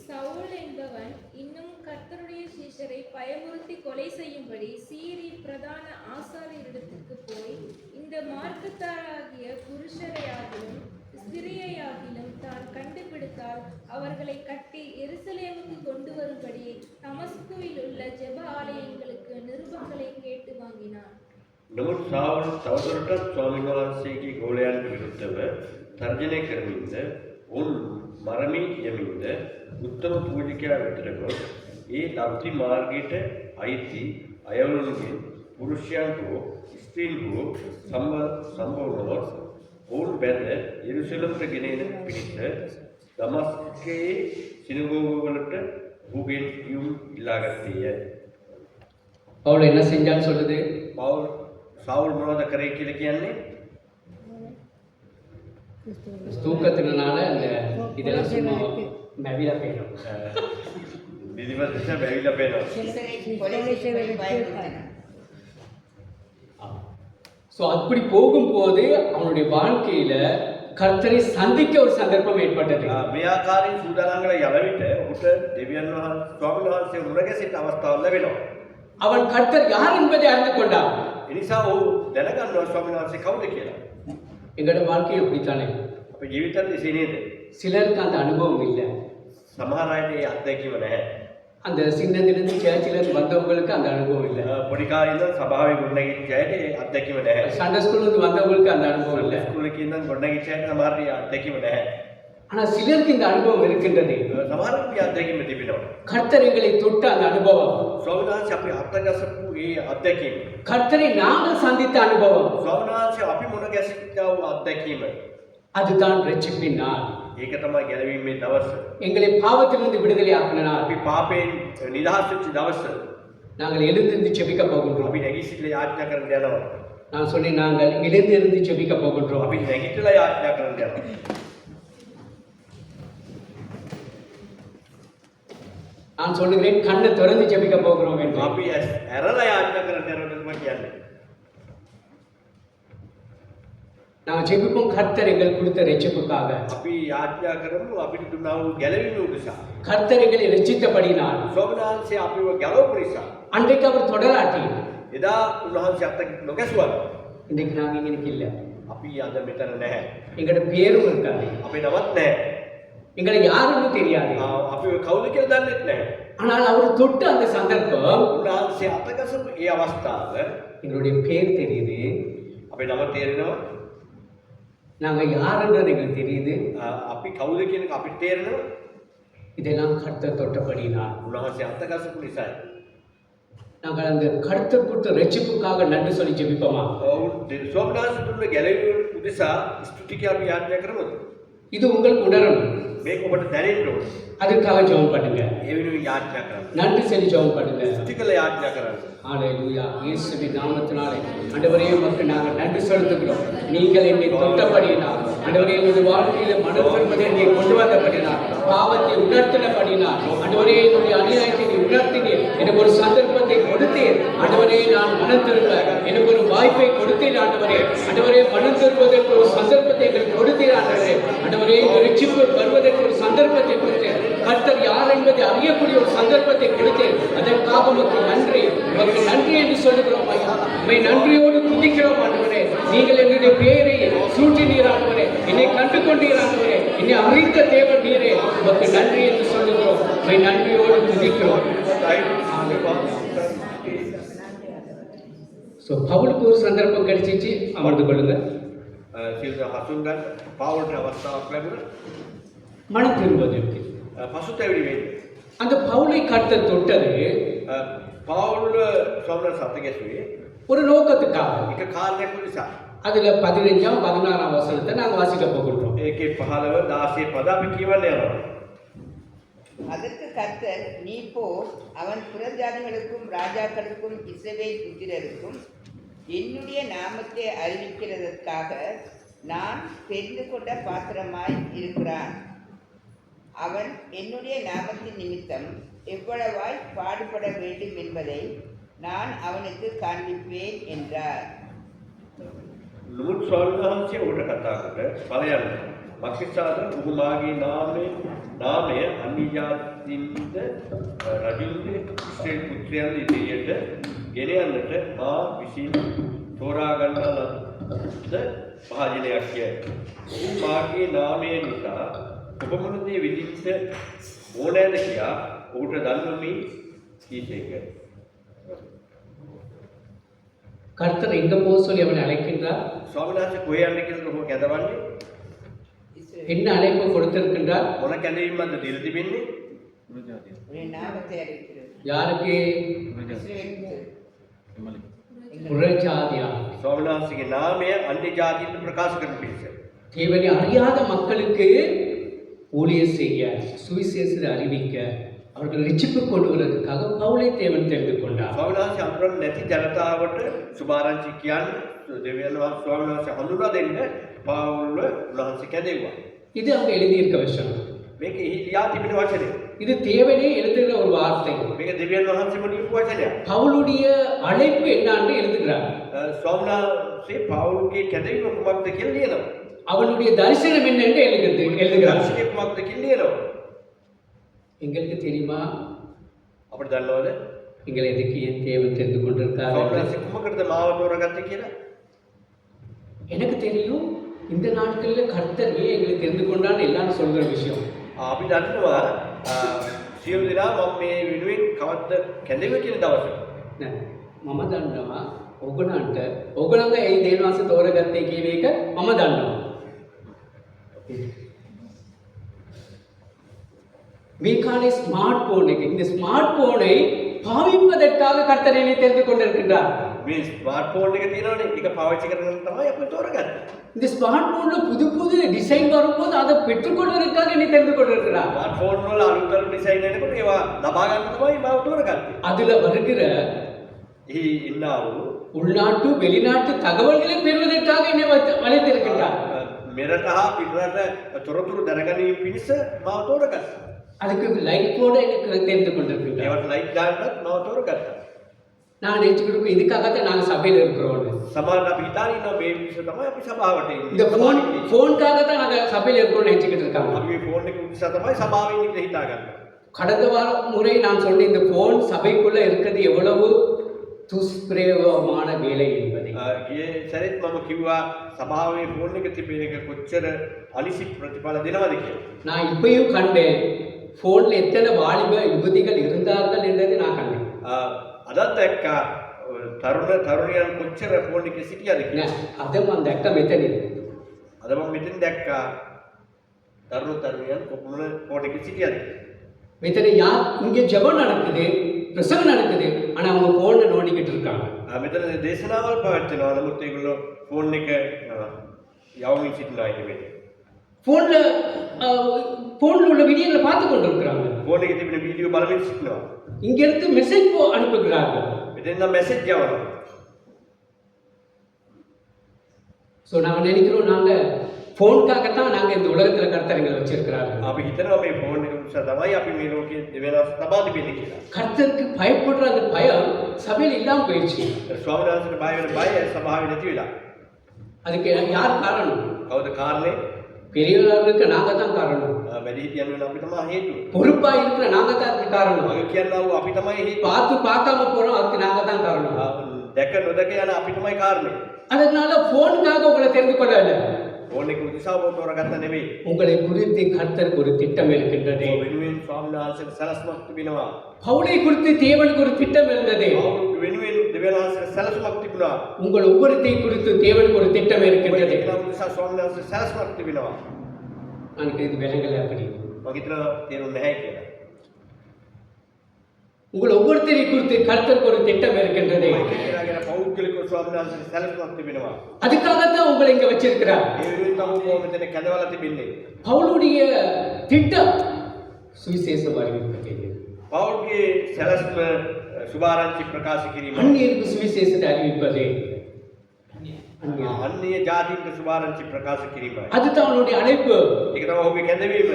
சவுல் என்பவன் இன்னும் கர்த்தருடைய சீஷரை பயமுறுத்தி கொலை செய்யும்படி சீரி பிரதான ஆசாரியரிடத்துக்கு போய் இந்த மார்க்கத்தாராகிய புருஷரையாகிலும் ஸ்திரியையாகிலும் தான் கண்டுபிடித்தால் அவர்களை கட்டி எருசலேமுக்கு கொண்டு வரும்படி தமஸ்குவில் உள்ள ஜெப ஆலயங்களுக்கு நிருபங்களை கேட்டு வாங்கினான். නමුත් සාවල් තවදුරටත් ස්වාමීන් වහන්සේගේ ගෝලයන්ට විරුද්ධව තර්ජනය කරමින්ද උන් මරමී යමින්ද උත්තම පූජකයා වෙතට ගොස් ඒ ලබ්ධි මාර්ගයට අයිති අයවලුන්ගෙන් පුරුෂයන් හෝ ස්ත්‍රීන් හෝ සම්බවනව ඔවුන් බැඳ යෙරුසලමට ගෙනෙන පිණිස දමස්කයේ සිනගෝගවලට ඔහුගෙන් යොමු ඉල්ලාගත්තේය. பவுல் என்ன செஞ்சான்னு சொல்லுது? පවුල් සාවල් මොනවද කරේ කියලා කියන්නේ? தூக்கத்தினால அந்த இதெல்லாம் சும்மா மெவிலா போயிடும். නිදිමත නිසා බැවිලා පේනවා. சீசரை கொலை செய்யும்படி பயமுறுத்தினான். ஸோ அப்படி போகும்போது அவனுடைய வாழ்க்கையில கர்த்தரை சந்திக்க ஒரு சந்தர்ப்பம் ஏற்பட்டது. මේ ආකාරයෙන් සූදානම් කරලා යන විට ඔහුට දෙවියන් වහන්සේ ස්වාමීන් වහන්සේ මුණගැසෙන්න අවස්ථාවක් ලැබෙනවා. அவன் கர்த்தர் யார் என்பதை அறிந்து கொண்டான். ඒ නිසා ඔහු දැනගන්නවා ස්වාමීන් වහන්සේ කවුද කියලා. எங்களோட வாழ்க்கை அப்படித்தானே. අපේ ජීවිතත් එසේ නේද? சிலருக்கு அந்த அனுபவம் இல்லை. සමහර අයට ඒ අත්දැකීම නැහැ. அந்த சின்னதிலிருந்து சேர்ச்சிலிருந்து வந்தவங்களுக்கு அந்த அனுபவம் இல்லை. පොඩි කාලේ ඉඳන් සභාවේ ගොඩනැගිච්ච අයට ඒ අත්දැකීම නැහැ. சண்டே ஸ்கூல்ல இருந்து வந்தவங்களுக்கு அந்த அனுபவம் இல்லை. ස්කූල් එකේ ඉඳන් ගොඩනැගිච්ච අයට සමහර ඒ අත්දැකීම නැහැ. ஆனா சிலருக்கு இந்த அனுபவம் இருக்கின்றது. සමහරට ඒ අත්දැකීම තිබෙනවා. கர்த்தர் எங்களை தொட்ட அந்த அனுபவம். ස්වාමීන් වහන්සේ අපි අත්දැකපු ඒ අත්දැකීම. கர்த்தரை நாங்கள் சந்தித்த அனுபவம். ස්වාමීන් වහන්සේ අපි මුණගැසිච්ච අත්දැකීම. அதுதான் ரட்சிப்பின் நாள். ඒක තමයි ගැලවීමේ දවස. எங்களை பாவத்திலிருந்து விடுதலை ஆக்கின நாள். අපි පාපයෙන් නිදහස් වෙච්ච දවස. நாங்கள் எழுந்திருந்து ஜெபிக்க போகின்றோம். අපි නැගිටලා යාඥා කරන්න යනවා. நான் சொன்னேன் நாங்கள் எழுந்திருந்து ஜெபிக்க போகின்றோம். අපි නැගිටලා යාඥා කරන්න යනවා. நான் சொல்லுகிறேன் கண்ணை திறந்து ஜெபிக்க போகிறோம் என்று. අපි ඇරලා යාඥා කරන්න යනවා තමයි කියන්නේ. நாங்கள் ஜெபிப்போம் கர்த்தர் எங்கள் கொடுத்த ரட்சிப்புக்காக. අපි යාඥා කරමු අපිට දුන්නා වූ ගැලවීම උදෙසා. கர்த்தர் எங்களை ரட்சித்தபடினால் ස්වාමීන් අපිව ගැලවපු නිසා. அன்றைக்கு அவர் தொடராட்டி එදා උන්වහන්සේ අත නොගැසුවා. இன்றைக்கு நாங்கள் இங்கே இல்லை. අපි අද මෙතන නැහැ. எங்களோட பேரும் இருக்காது. අපේ නමත් නැහැ. எங்களை யாருன்னு தெரியாது. අපිව කවුද කියලා දන්නෙත් නැහැ. ஆனால் அவர் தொட்ட அந்த சந்தர்ப்பம் උන්වහන්සේ අතගසපු ඒ අවස්ථාව எங்களுடைய பேர் தெரியுது. අපේ නම තේරෙනවා. நாங்க யாருன்றது எங்களுக்கு தெரியுது. අපි කවුද කියන එක අපිට තේරෙනවා. இதெல்லாம் கர்த்தர் தொட்டபடினால் උන්වහන්සේ අතගසපු නිසායි. நாங்கள் அந்த கர்த்தர் கொடுத்த ரட்சிப்புக்காக நன்றி சொல்லி ஜெபிப்போமா? ස්වාමීන් දුන්න ගැලවීම උදෙසා ස්තුතික අපි යාඥා කරමුද? இது உங்களுக்கு உணரணும். මේක ඔබට දැනෙන්න ඕන. அதுக்காக ஜெபம் பண்ணுங்க. ඒ වෙනුවෙන් යාඥා කරන්න. நன்றி சொல்லி ஜெபம் பண்ணுங்க. ස්තුති කළ යාඥා කරන්න. ஹalleluya. இயேசுவின் நாமத்தினாலே ஆண்டவரே உமக்கு நாங்கள் நன்றி செலுத்துகிறோம். நீங்கள் என்னை தொட்டபடியினால் ஆண்டவரே என்னுடைய வாழ்க்கையில மனம் திரும்பதை என்னை கொண்டு வந்தபடினால் பாவத்தை உணர்த்தினபடினால் ஆண்டவரே என்னுடைய அநியாயத்தை நீ உணர்த்தினீர். எனக்கு ஒரு சந்தர்ப்பத்தை சந்தர்ப்பத்தை கொடுத்தேன் ஆண்டவரே. நான் மனம் திரும்ப எனக்கு ஒரு வாய்ப்பை கொடுத்தேன் ஆண்டவரே. ஆண்டவரே, மனம் திரும்புவதற்கு ஒரு சந்தர்ப்பத்தை எங்களுக்கு கொடுத்தேன் ஆண்டவரே. ஆண்டவரே, இந்த ரட்சிப்பு வருவதற்கு ஒரு சந்தர்ப்பத்தை கொடுத்தேன். கர்த்தர் யார் என்பதை அறியக்கூடிய ஒரு சந்தர்ப்பத்தை கொடுத்தேன். அதற்காக உமக்கு நன்றி, உமக்கு நன்றி என்று சொல்லுகிறோம் ஐயா. உம்மை நன்றியோடு துதிக்கிறோம் ஆண்டவரே. நீங்கள் என்னுடைய பெயரை சூட்டினீர் ஆண்டவரே. என்னை கண்டு கொண்டீர் ஆண்டவரே. என்னை அறிந்த தேவன் நீரே. உமக்கு நன்றி என்று சொல்லுகிறோம். உம்மை நன்றியோடு துதிக்கிறோம். ஸோ பவுலுக்கு ஒரு சந்தர்ப்பம் கிடைச்சிச்சு, அமர்ந்து கொள்ளுங்க. සිල්ද හසුන්ගන්න පවුලට අවස්ථාවක් ලැබුණා. மனம் திரும்புவதற்கு පසුතැවිලි වෙන්න. அந்த பவுலை கர்த்தர் தொட்டது පවුල් ස්වාමීන් සත්‍ය ගැසුවේ ஒரு நோக்கத்துக்காக. එක කාරණයක් නිසා. அதுல 15ஆம் 16ஆம் வசனத்தை நாங்கள் வாசிக்க போகின்றோம். ඒකේ 15 16 පද අපි කියවන්න යනවා. அதற்கு கர்த்தர், நீ போ, அவன் புறஜாதிகளுக்கும் ராஜாக்களுக்கும் இஸ்ரவேல் புத்திரருக்கும் என்னுடைய நாமத்தை அறிவிக்கிறதற்காக நான் தெரிந்து கொண்ட பாத்திரமாய் இருக்கிறான். அவன் என்னுடைய நாமத்தின் நிமித்தம் எவ்வளவாய் பாடுபட வேண்டும் என்பதை நான் அவனுக்கு காண்பிப்பேன் என்றார். නුමුත් ස්වාමීන් වහන්සේ උඩ කතා කර ඵලයන් මක්නිසාද ඔහු මාගේ නාමය අන්‍ය ජාතීන්ද රජුන්ද ඉස්රේල් පුත්‍රයන් ඉදිරියට ගෙන යන්නට මා විසින් තෝරා ගන්නා ලද භාජනයක් යයි. ඔහු මාගේ නාමය නිසා කොපමණ දේ විදිහට ඕනෑද කියා ඔහුට දන්වමි කීසේක. கர்த்தர் எங்க போக சொல்லி அவனை அழைக்கின்றார். ස්වාමීන් වහන්සේ කොහේ යන්න කියලා ඔහු කැඳවන්නේ? என்ன அழைப்பு கொடுத்திருக்கின்றார்? මොන කැඳවීමක්ද දීලා තිබෙන්නේ? உடைய நாமத்தை அறிவிக்கிறது. யாருக்கு? இஸ்ரவேல் புறஜாதியா. ස්වාමීන් වහන්සේගේ නාමය අන්‍ය ජාතීන්ට ප්‍රකාශ කරන පිණිස. தேவனை அறியாத மக்களுக்கு ஊழியர் செய்ய, சுவிசேஷத்தை அறிவிக்க, அவர்கள் ரட்சிப்பு கொண்டு வருவதற்காக பவுலை தேவன் தெரிந்து கொண்டார். ස්වාමීන් වහන්සේ අඳුරන්නේ නැති ජනතාවට සුභාරංචි කියන්නේ දෙවියන් වහන්සේ ස්වාමීන් වහන්සේ හඳුනා දෙන්න පවුල් උන්වහන්සේ කැදෙව්වා. இது அவங்க எழுதியிருக்க விஷயம். මේක ලියා තිබෙන වචනේ. இது தேவனே எழுதுகிற ஒரு வார்த்தை. මේක දෙවියන් වහන්සේම ලියපු වචනයක්. பவுலுடைய அழைப்பு என்னன்னு எழுதுகிறார். ස්වාමීන් වහන්සේ පවුල්ගේ කැදෙවීම කුමක්ද කියලා ලියනවා. அவனுடைய தரிசனம் என்ன என்று எழுதுகிறார். දර්ශනය කුමක්ද කියලා ලියනවා. எங்களுக்கு தெரியுமா අපිට දන්නවද? எங்களை எதுக்கு ஏன் தேவன் தெரிந்து கொண்டிருக்கார்? ස්වාමීන් වහන්සේ කුමකටද මාව තෝරගත්තේ කියලා? எனக்கு தெரியும், இந்த நாட்களில் கர்த்தர் ஏன் எங்களை தெரிந்து கொண்டான்னு எல்லாரும் சொல்கிற விஷயம். අපි දන්නවා සියලු දෙනා මම මේ වෙනුවෙන් කවද්ද කැඳෙන්නේ කියන දවසේ. මම දන්නවා ඔගලන්ට ඔගලන්ගේ ඒ දේවාස තෝරගත්තේ කියන එක මම දන්නවා. මේකානේ ஸ்மார்ட் போன் එක. இந்த ஸ்மார்ட் போனை பாவிப்பதற்காக கர்த்தர் என்னை தெரிந்து கொண்டிருக்கின்றார். මේ ස්මාර්ට් ෆෝන් එක තියෙනවනේ ඒක පාවිච්චි කරගෙන තමයි අපි තෝරගන්නේ. இந்த ஸ்மார்ட் போன்ல புது புது டிசைன் வரும்போது அதை பெற்றுக்கொள்வதற்காக என்னை தெரிந்து கொண்டிருக்கிறார். ස්මාර්ට් ෆෝන් වල අලුත් අලුත් ඩිසයින් එනකොට ඒවා ලබා ගන්න තමයි මාව තෝරගත්තේ. அதுல வருகிற එහි ඉන්නා වූ உள்நாட்டு வெளிநாட்டு தகவல்களை பெறுவதற்காக என்னை வளைத்திருக்கின்றார். මෙරට හා පිටරට තොරතුරු දැනගැනීම පිණිස මාව තෝරගත්තා. அதுக்கு லைக் போட எனக்கு தெரிந்து கொண்டிருக்கின்றார். ඒවට ලයික් දාන්නත් මාව තෝරගත්තා. நான் நினைச்சுக்கிட்டு இதுக்காகத்தான் நாங்க சபையில இருக்கிறோம். සමහරවිට අපි හිතාගෙන ඉන්නවා මේ විශ්ව තමයි අපි සභාවට இந்த ඉන්නේ. போனுக்காகத்தான் நாங்க சபையில இருக்கிறோம் நினைச்சுக்கிட்டு இருக்காங்க. අපි මේ ෆෝන් එක උදෙසා තමයි සභාවේ ඉන්නේ කියලා හිතාගන්නවා. கடந்த முறை நான் சொன்ன இந்த போன் சபைக்குள்ள இருக்கிறது எவ்வளவு துஷ்பிரயோகமான வேலை என்பதை. ගියේ සැරේත් මම කිව්වා සභාවේ ෆෝන් එක තිබෙන එක කොච්චර අනිසි ප්‍රතිඵල දෙනවද කියලා. நான் இப்பயும் கண்டேன் போன்ல எத்தனை வாலிப யுவதிகள் இருந்தார்கள் என்றதை நான் கண்டேன். අදත් දැක්කා තරුණයන් කොච්චර ෆෝන් එකේ සිටියද කියලා. அதுவும் அந்த அக்கா மெத்தனி. අද මම මෙතෙන් දැක්කා තරුණයන් කොපමණ ෆෝන් එකේ සිටියද. மெத்தனை யார் இங்கே ஜெபம் நடக்குது, பிரசங்கம் நடக்குது, ஆனா அவங்க போன்ல நோண்டிக்கிட்டு இருக்காங்க. මෙතන දේශනාවල් පවත්වනවා නමුත් ඒගොල්ලෝ ෆෝන් එක යවමින් සිටිනවා ඉන්නේ. போன்ல உள்ள வீடியோகளை பார்த்து கொண்டிருக்கிறாங்க. ෆෝන් එකේ තිබෙන වීඩියෝ බලමින් සිටිනවා. இங்க இருந்து மெசேஜ் அனுப்புகிறார்கள். මෙතෙන් නම් මැසේජ් යවනවා. ஸோ நாங்கள் நினைக்கிறோம் நாங்கள் ஃபோனுக்காகத்தான் நாங்கள் இந்த உலகத்தில் கர்த்தர் வச்சிருக்கிறார்கள். අපි හිතනවා මේ ෆෝන් එක නිසා තමයි අපි මේ ලෝකයේ දෙවියන්ව තබා තිබෙන්නේ කියලා. கர்த்தருக்கு பயப்படுற அந்த பயம் சபையில் இல்லாமல் போயிடுச்சு. ස්වාමීන් වහන්සේට බය වෙන බය සභාවේ නැති වෙලා. அதுக்கு யார் காரணம்? කවුද කාරණේ? பெரியவர்களாக இருக்க நாங்க தான் காரணம். වැඩිහිටියන් වෙන අපි තමයි හේතුව. பொறுப்பா இருக்கிற நாங்க தான் அதுக்கு காரணம். මම කියනවා අපි තමයි හේතුව. பார்த்து பார்க்காம போறோம் அதுக்கு நாங்க தான் காரணம். දැක නොදක යන අපි තමයි කාරණේ. அதனால போனுக்காக உங்களை தெரிந்து கொள்ளல. ෆෝන් එක උදෙසා තෝරගත්ත නෙමෙයි. உங்களை குறித்து கர்த்தருக்கு ஒரு திட்டம் இருக்கின்றது. වෙනුවෙන් ස්වාමීන් වහන්සේට සැලසුමක් තිබෙනවා. பவுலை குறித்து தேவனுக்கு ஒரு திட்டம் இருந்தது. පවුල් වෙනුවෙන් දෙවියන් වහන්සේට සැලසුමක් තිබුණා. உங்கள் ஒவ்வொருத்தை குறித்து தேவனுக்கு ஒரு திட்டம் இருக்கின்றது. ඒක උදෙසා ස්වාමීන් වහන්සේට සැලසුමක් තිබෙනවා. எனக்கு இது விளங்கல அப்படி. මම හිතනවා තේරුම් නැහැ කියලා. உங்கள் ஒவ்வொருத்தரை குறித்து கர்த்தருக்கு ஒரு திட்டம் இருக்கின்றது. ඒකේලාගෙන පෞද්ගලිකව ස්වාමීන් වහන්සේට සැලසුමක් තිබෙනවා. அதுக்காகத்தான் உங்களை இங்க வச்சிருக்கிறார். ඒ වෙනුවෙන් තමයි මෙතන කැඳවලා තිබෙන්නේ. பவுலுடைய திட்டம் சுவிசேஷம் அறிவிப்பது. පෞල්ගේ සැලසුම සුභාරංචි ප්‍රකාශ කිරීම. அந்நியருக்கு சுவிசேஷத்தை அறிவிப்பது. අන්‍ය ජාතීන්ට සුභාරංචි ප්‍රකාශ කිරීමයි. அதுதான் அவனுடைய அழைப்பு. ඒක තමයි ඔහුගේ කැඳවීම.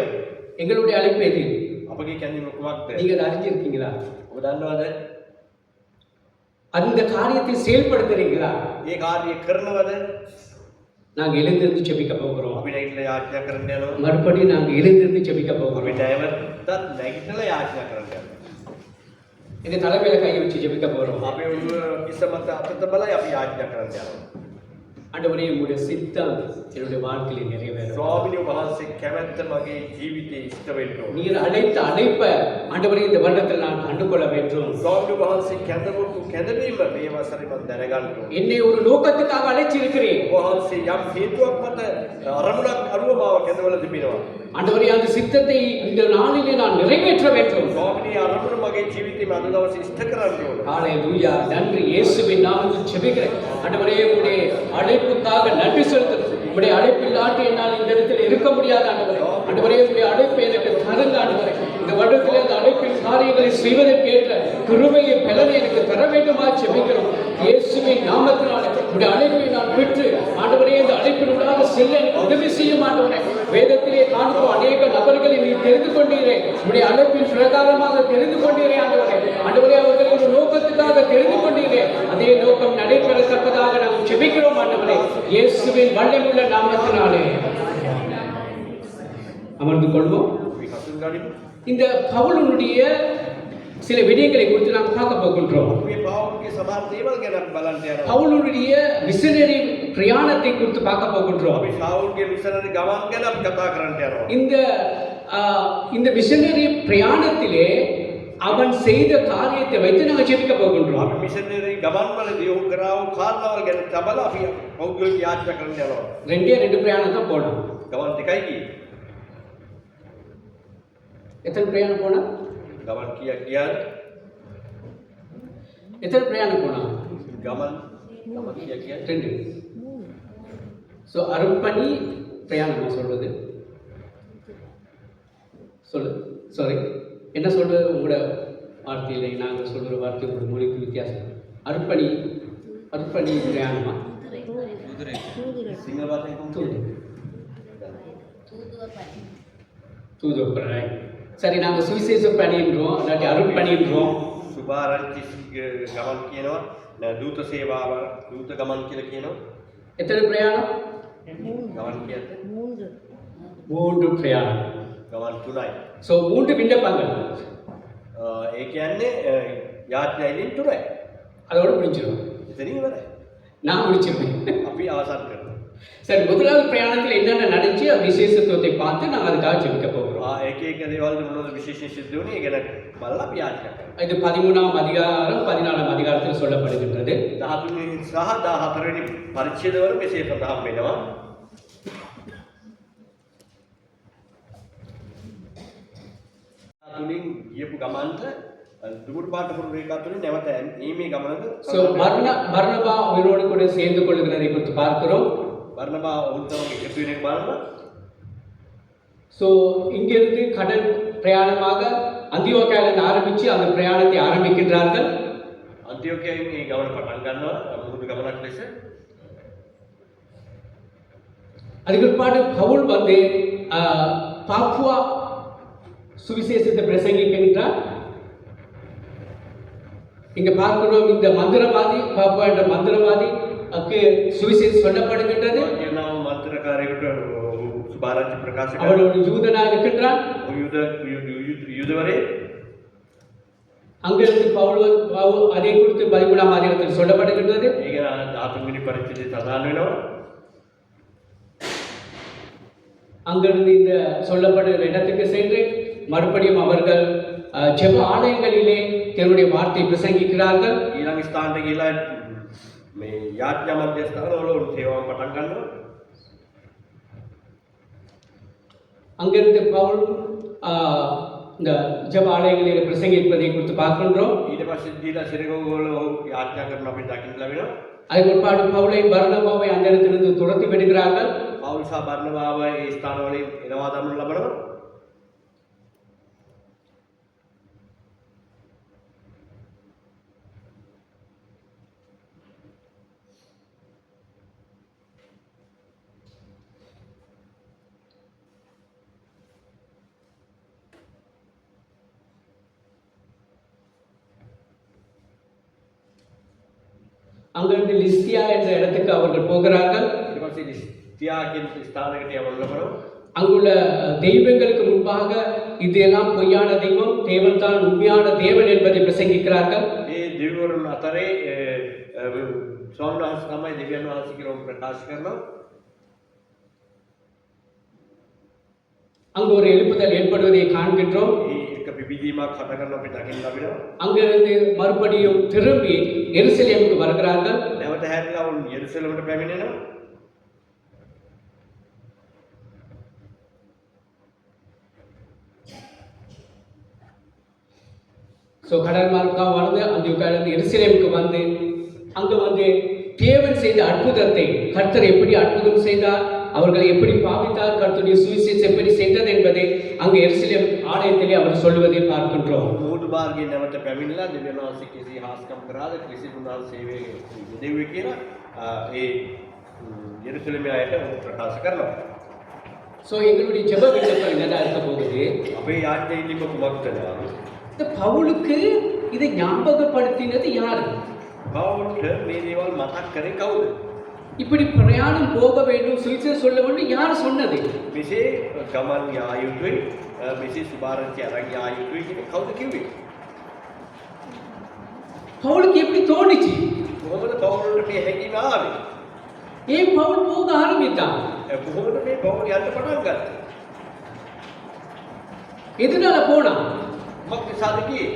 எங்களுடைய அழைப்பு எது? අපගේ කැඳවීම කුමක්ද? நீங்க அதை அறிஞ்சிருக்கீங்களா? ඔබ දන්නවද? அந்த காரியத்தை செயல்படுத்துறீங்களா? මේ කාර්යය කරනවද? நாங்க எழுந்திருந்து ஜெபிக்க போகிறோம். අපි නැගිටලා යාඥා කරන්න යනවා. மறுபடியும் நாங்க எழுந்திருந்து ஜெபிக்க අපි போகிறோம். නැවතත් නැගිටලා යාඥා කරන්න යනවා. எங்க தலைமையில கையை வச்சு ஜெபிக்க போறோம். අපේ ඔළුව ඉස්ස මත අත තබලා අපි යාඥා කරන්න යනවා. ஆண்டவரே உங்களுடைய சித்தம் என்னுடைய வாழ்க்கையில் நிறைவேறும். ස්වාමීන් වහන්සේ කැමැත්ත මගේ ජීවිතේ ඉෂ්ට වෙන්න ඕන. நீர் அழைத்த அழைப்பை ஆண்டவரே இந்த வருடத்தில் நான் கண்டுகொள்ள வேண்டும். ස්වාමීන් වහන්සේ කැඳවපු කැඳවීම මේ වසරේ මම දැනගන්න ඕන. என்னை ஒரு நோக்கத்துக்காக அழைச்சிருக்கிறேன். වහන්සේ යම් හේතුවක් මත අරමුණක් අනුව මාව කැඳවලා තිබෙනවා. ஆண்டவரே அந்த சித்தத்தை இந்த நாளிலே நான் நிறைவேற்ற வேண்டும். ස්වාමීන් අරමුණ මගේ ජීවිතේ මම අද දවසේ ඉෂ්ට කරන්න ඕන. ஹalleluya. நன்றி இயேசுவின் நாமத்தில் ஜெபிக்கிறேன். ஆண்டவரே உம்முடைய அழைப்புக்காக நன்றி செலுத்துகிறேன். உம்முடைய அழைப்பு இல்லாட்டி என்னால் இந்த இடத்தில் இருக்க முடியாது ஆண்டவரே. ஆண்டவரே உம்முடைய அழைப்பை எனக்கு தருங்க ஆண்டவரே. இந்த வருடத்தில் அந்த அழைப்பின் காரியங்களை செய்வதற்கு ஏற்ற கிருபையை பலனை எனக்கு தர வேண்டுமா ஜெபிக்கிறோம். இயேசுவின் நாமத்தினாலே உம்முடைய அழைப்பை நான் பெற்று ஆண்டவரே இந்த அழைப்பினூடாக செல்ல எனக்கு உதவி செய்யும் ஆண்டவரே. வேதத்திலே காண்போம் அநேக நபர்களை நீ தெரிந்து கொண்டீரே. உம்முடைய அழைப்பின் பிரகாரமாக தெரிந்து கொண்டீரே ஆண்டவரே. ஆண்டவரே அவர்கள் ஒரு நோக்கத்துக்காக தெரிந்து கொண்டீரே. அதே நோக்கம் நடைபெறத்தக்கதாக நாம் ஜெபிக்கிறோம் ஆண்டவரே. இயேசுவின் வல்லமையுள்ள நாமத்தினாலே அமர்ந்து கொள்வோம். අපි හසුන් ගනිමු. இந்த பவுலுடைய சில விடயங்களை குறித்து நாம் பார்க்க போகின்றோம். මේ පෞල්ගේ සමහර දේවල් ගැන අපි බලන්න යනවා. பவுலுடைய மிஷனரி பிரயாணத்தை குறித்து பார்க்க போகின்றோம். අපි ශාවුල්ගේ මිෂනරි ගමන් ගැන අපි කතා කරන්න යනවා. இந்த மிஷனரி பிரயாணத்திலே அவன் செய்த காரியத்தை வைத்து நாங்கள் ஜெபிக்க போகின்றோம். අපි මිෂනරි ගමන් වලදී ඔහු කරා වූ කාරණාවල් ගැන තබලා අපි පෞද්ගලික යාත්‍රා කරන්න යනවා. ரெண்டு பிரயாணம் தான் போனோம். ගමන් දෙකයි ගියේ. எத்தனை பிரயாணம் போனா? ගමන් කීයක් ගියාද? எத்தனை பிரயாணம் போனா? ගමන් කීයක් ගියාද? 2. ஸோ அர்ப்பணி பிரயாணம் நான் சொல்றது சாரி என்ன சொல்றது உங்களோட வார்த்தையில நாங்கள் சொல்கிற வார்த்தை உங்களோட மொழிக்கு வித்தியாசம். அர்ப்பணி பிரயாணமா? සිංහල භාෂාවෙන් කොහොමද? தூதுவப்பணி. சரி, நாங்கள் சுவிசேஷ பணின்றோம், இல்லாட்டி அருட்பணின்றோம். සුභාරංචි ගමන් කියනවා. දූත සේවාව දූත ගමන් කියලා කියනවා. எத்தனை பிரயாணம்? ගමන් කියන්නේ 3 பிரயாணம். ගමන් 3යි. ஸோ 3 விண்ணப்பங்கள். ඒ කියන්නේ යාත්‍රා ඉදින් 3යි. அதோட முடிஞ்சிடும். එතනින් ඉවරයි. நான் முடிச்சிருப்பேன். අපි අවසන් කරනවා. சரி, முதலாவது பிரயாணத்தில் என்னென்ன நடந்துச்சு விசேஷத்துவத்தை பார்த்து நாங்கள் அதுக்காக ஜெபிக்க போகிறோம். එක එක දේවල් මොනවද විශේෂයෙන් සිද්ධ වුණේ? ඒ ගැන බලලා අපි යාත්‍රා කරනවා. இது 13ஆம் அதிகாரம் 14ஆம் அதிகாரத்தில் சொல்லப்படுகின்றது. 13 වෙනි සහ 14 වෙනි පරිච්ඡේදවල මෙසේ සඳහන් වෙනවා. තුලින් ගියපු ගමන්ට දුරු පාට පුරු රේඛා තුලින් නැවත මේ ගමනද ஸோ பர்னபா அவரோடு கூட சேர்ந்து கொள்ளுகிறதை குறித்து பார்க்கிறோம். බර්නබා උන්තම එකතු වෙන එක බලන්න. ஸோ இங்கிருந்து கடல் பிரயாணமாக அந்தியோக்கியாவிலிருந்து ஆரம்பித்து அந்த பிரயாணத்தை ஆரம்பிக்கின்றார்கள். අන්තිෝකියාවෙන් මේ ගමන පටන් ගන්නවා මුහුදු ගමනක් ලෙස. அதுக்கு பிற்பாடு பவுல் வந்து பாப்புவா சுவிசேஷத்தை பிரசங்கிக்கின்றார். இங்க பார்க்கிறோம், இந்த மந்திரவாதி பாப்புவா என்ற மந்திரவாதி சுவிசேஷம் சொல்லப்படுகின்றது. ನಾವು ಮಂತ್ರಕಾರರಿಗೆ ಸುಭಾರಂಚಿ ಪ್ರಕಾಶ அவன் ஒரு யூதனாக இருக்கின்றான். யூதவரே அங்கிருந்து பவுல் அதை குறித்து 13ஆம் அதிகாரத்தில் சொல்லப்படுகின்றது. ಈಗ 4ನೇ ಪರಿಚಯ ಸಾಧಾರಣ அங்கிருந்து இந்த சொல்லப்படுகிற இடத்துக்கு சென்று மறுபடியும் அவர்கள் ஜெப ஆலயங்களிலே தேவனுடைய வார்த்தை பிரசங்கிக்கிறார்கள். ඊළඟ ස්ථානට ගිහිලා මේ යාඥා මධ්‍යස්ථානවල සේවාව පටන් ගන්නවා. அங்கிருந்து பவுல் இந்த ஜெப ஆலயங்களில் பிரசங்கிப்பதை குறித்து பார்க்கின்றோம். ඊට පස්සේ දීලා සිරගෝවල යාඥා කරන අපි දකින්න ලැබෙනවා. அதுக்கு பிற்பாடு பவுலை பர்னபாவை அந்த இடத்திலிருந்து துரத்தி விடுகிறார்கள். පවුල් සහ බර්නබාව ඒ ස්ථානවලින් එනවා දමනු ලබනවා. அங்கிருந்து லிஸ்தியா என்ற இடத்துக்கு அவர்கள் போகிறார்கள். ඊට පස්සේ ලිස්තියා කියන ස්ථානයකට යවන්න ලබනවා. அங்குள்ள தெய்வங்களுக்கு முன்பாக இதெல்லாம் பொய்யான தெய்வம், தேவன் தான் உண்மையான தேவன் என்பதை பிரசங்கிக்கிறார்கள். මේ දෙවිවරුන් අතරේ ස්වාමීන් වහන්සේ තමයි දෙවියන් වහන්සේ කියලා ප්‍රකාශ කරනවා. அங்கு ஒரு எழுப்புதல் ஏற்படுவதை காண்கின்றோம். ඒ එක පිබිදීමක් හට ගන්න අපි දකින්න ලැබෙනවා. அங்கிருந்து மறுபடியும் திரும்பி எருசலேமுக்கு வருகிறார்கள். නැවත හැරිලා වුන් යෙරුසලමට පැමිණෙනවා. கடல் மார்க்கம் வந்து அந்த எருசலேமுக்கு வந்து அங்கு வந்து தேவன் செய்த அற்புதத்தை, கர்த்தர் எப்படி அற்புதம் செய்தார், அவர்களை எப்படி பாவித்தார், கர்த்தருடைய சுவிசேஷம் எப்படி செய்தது என்பதை அங்கு எருசலேம் ஆலயத்திலே அவர் சொல்வதை பார்க்கின்றோம். මූදු මාර්ගයෙන් නැවත පැමිණලා දෙවියන් වහන්සේ කිසි හාස්කම් කරාද කිසිදු උන්වහන්සේ සේවයේ දෙවියෝ කියලා ඒ යෙරුසලමේ ආයත ප්‍රකාශ කරනවා. எங்களுடைய ஜெப விண்ணப்பம் என்னதான் இருக்க போகுது? අපේ යාඥා ඉල්ලීම කුමක්ද? இந்த பவுலுக்கு இதை ஞாபகப்படுத்தினது யாரு? පවුල්ට මේ දේවල් මතක් කරේ කවුද? இப்படி பிரயாணம் போக வேண்டும், சுவிசேஷம் சொல்ல வேண்டும் யார் சொன்னது? මෙසේ ගමන් යා යුතුයි, මෙසේ සුභාරංචි අරන් යා යුතුයි කියන කවුද කිව්වේ? பவுலுக்கு எப்படி தோணுச்சு? කොහොමද පවුල්ට මේ හැඟීම ආවේ? ஏன் பவுல் போக ஆரம்பித்தான்? කොහොමද මේ පවුල් යන්න පටන් ගත්තේ? எதனால போனான்? මොකක්ද සාධකී?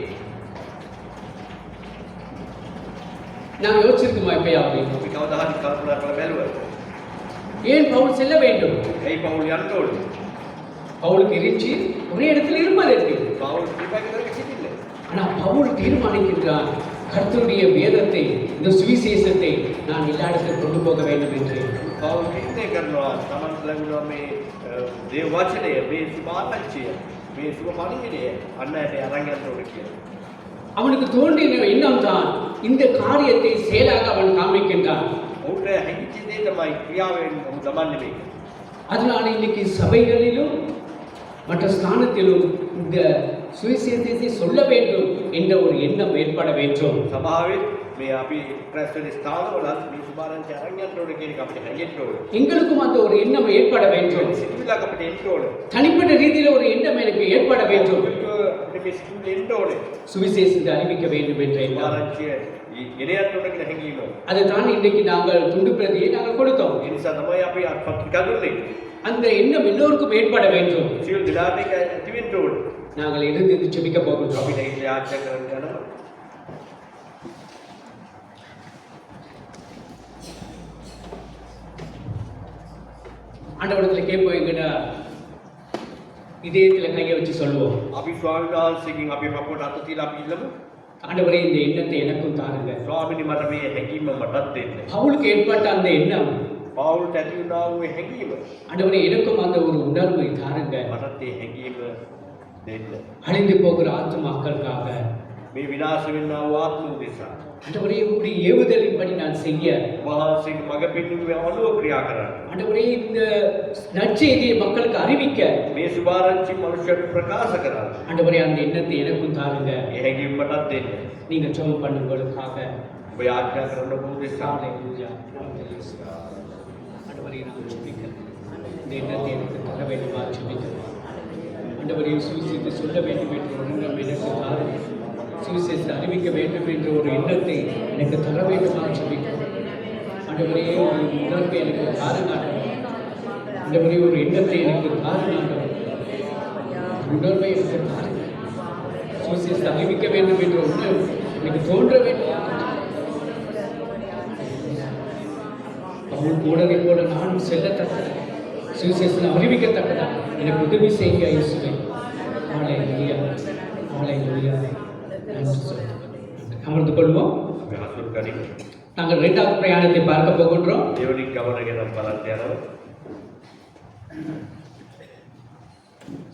நான் யோசிச்சிருக்குமா எப்பயாவது? අපි කවදා හරි කල්පනා කරලා බැලුවද? ஏன் பவுல் செல்ல வேண்டும்? ඇයි පවුල් යන්න ඕනේ? பவுலுக்கு இருந்துச்சு ஒரே இடத்துல இருப்பதற்கு. පවුල් පිටපැත්තකට සිටින්නේ. ஆனா பவுல் தீர்மானிக்கின்றான், கர்த்தருடைய வேதத்தை, இந்த சுவிசேஷத்தை நான் எல்லா இடத்திலும் கொண்டு போக வேண்டும் என்று. පවුල් තීරණය කරනවා තමන්ට ලැබුණා මේ දේව වචනය, මේ සුභාරංචිය, මේ සුභ පණිවිඩය අන්නයට අරන් යන්න ඕනේ කියලා. அவனுக்கு தோன்றின எண்ணம் தான் இந்த காரியத்தை செயலாக அவன் காண்பிக்கின்றான். ඔහුට හැඟිච්ච දේ තමයි ක්‍රියාවෙන් ඔහු දමන්නේ මේක. அதனால இன்னைக்கு சபைகளிலும் மற்ற ஸ்தானத்திலும் இந்த சுவிசேஷத்தை சொல்ல வேண்டும் என்ற ஒரு எண்ணம் ஏற்பட வேண்டும். සභාවෙත් මේ අපි ක්‍රයිස්තව ස්ථානවලත් මේ සුභාරංචිය අරන් යන්න ඕනේ කියන එක අපිට හැඟෙන්න ඕනේ. எங்களுக்கும் அந்த ஒரு எண்ணம் ஏற்பட வேண்டும். සිතුවිල්ලක් අපිට එන්න ඕනේ. தனிப்பட்ட ரீதியில் ஒரு எண்ணம் எனக்கு ஏற்பட வேண்டும். අපිට මේ සිතුවිල්ල එන්න ඕනේ. சுவிசேஷத்தை அறிவிக்க வேண்டும் என்ற எண்ணம். සුභාරංචිය ගෙන යන්න ඕනේ කියන හැඟීම. அதுதான் இன்றைக்கு நாங்கள் துண்டு பிரதியை நாங்கள் கொடுத்தோம். ඒ නිසා තමයි අපි පත්‍රිකා දුන්නේ. அந்த எண்ணம் எல்லோருக்கும் ஏற்பட வேண்டும். සියලු දෙනාට ඒක ඇති වෙන්න ඕනේ. நாங்கள் இருந்து ஜெபிக்க போகின்றோம். අපිට ඒක යාඥා කරන්න යනවා. ஆண்டவரத்தில் கேட்போம், எங்கிட்ட இதயத்தில் கையை வச்சு சொல்லுவோம், අපි ස්වාමීන් වහන්සේගෙන් අපි කපුවට අත තියලා අපි ඉල්ලමු. ஆண்டவரே இந்த எண்ணத்தை எனக்கும் தாருங்க. ස්වාමීනි මට මේ හැඟීම මටත් දෙන්න. பவுலுக்கு ஏற்பட்ட அந்த எண்ணம், පවුල්ට ඇති වුණා වූ හැඟීම ஆண்டவரே எனக்கும் அந்த ஒரு உணர்வை தாருங்க. මටත් ඒ හැඟීම දෙන්න. அழிந்து போகிற ஆத்துமாக்களுக்காக, මේ විනාශ වෙනා වූ ආත්ම උදෙසා ஆண்டவரே உங்களுடைய ஏவுதலின்படி நான் செய்ய වහන්සේගේ මඟ පෙන්වීමේ අනුව ක්‍රියා කරන්න. ஆண்டவரே இந்த நற்செய்தியை மக்களுக்கு அறிவிக்க මේ සුභාරංචි මනුෂ්‍යයන්ට ප්‍රකාශ කරන්න. ஆண்டவரே அந்த எண்ணத்தை எனக்கும் தாருங்க. ඒ හැඟීම් මටත් දෙන්න. நீங்க ஜெபம் பண்ணுங்களுக்காக ඔබ යාඥා කරන උදෙසා ஹalleluya. ஆண்டவரே நான் ஜெபிக்கிறேன். இந்த எண்ணத்தை எனக்கு தர வேண்டுமா ஜெபிக்கிறேன். ஆண்டவரே சுவிசேஷத்தை சொல்ல வேண்டும் என்ற ஒரு எண்ணம் எனக்கு தாருங்க. சுவிசேஷத்தை அறிவிக்க வேண்டும் என்ற ஒரு எண்ணத்தை எனக்கு தர வேண்டுமா ஜெபிக்கிறேன். ஆண்டவரே ஒரு உணர்வை எனக்கு தாருங்க. ஆண்டவரே ஒரு எண்ணத்தை எனக்கு தாருங்க. உணர்வை எனக்கு தாருங்க. சுவிசேஷத்தை அறிவிக்க வேண்டும் என்ற ஒன்று எனக்கு தோன்ற வேண்டும். அவன் போனதை போல நானும் செல்லத்தக்கதா, சுவிசேஷத்தை அறிவிக்கத்தக்கதா எனக்கு உதவி செய்ய இயேசுவே. ஹalleluya. ஹalleluya. அமர்ந்து கொள்வோம். අපි හසුරු කරිමු. நாங்கள் இரண்டாவது பிரயாணத்தை பார்க்க போகின்றோம். දෙවනි ගමන ගැන බලන්න යනවා.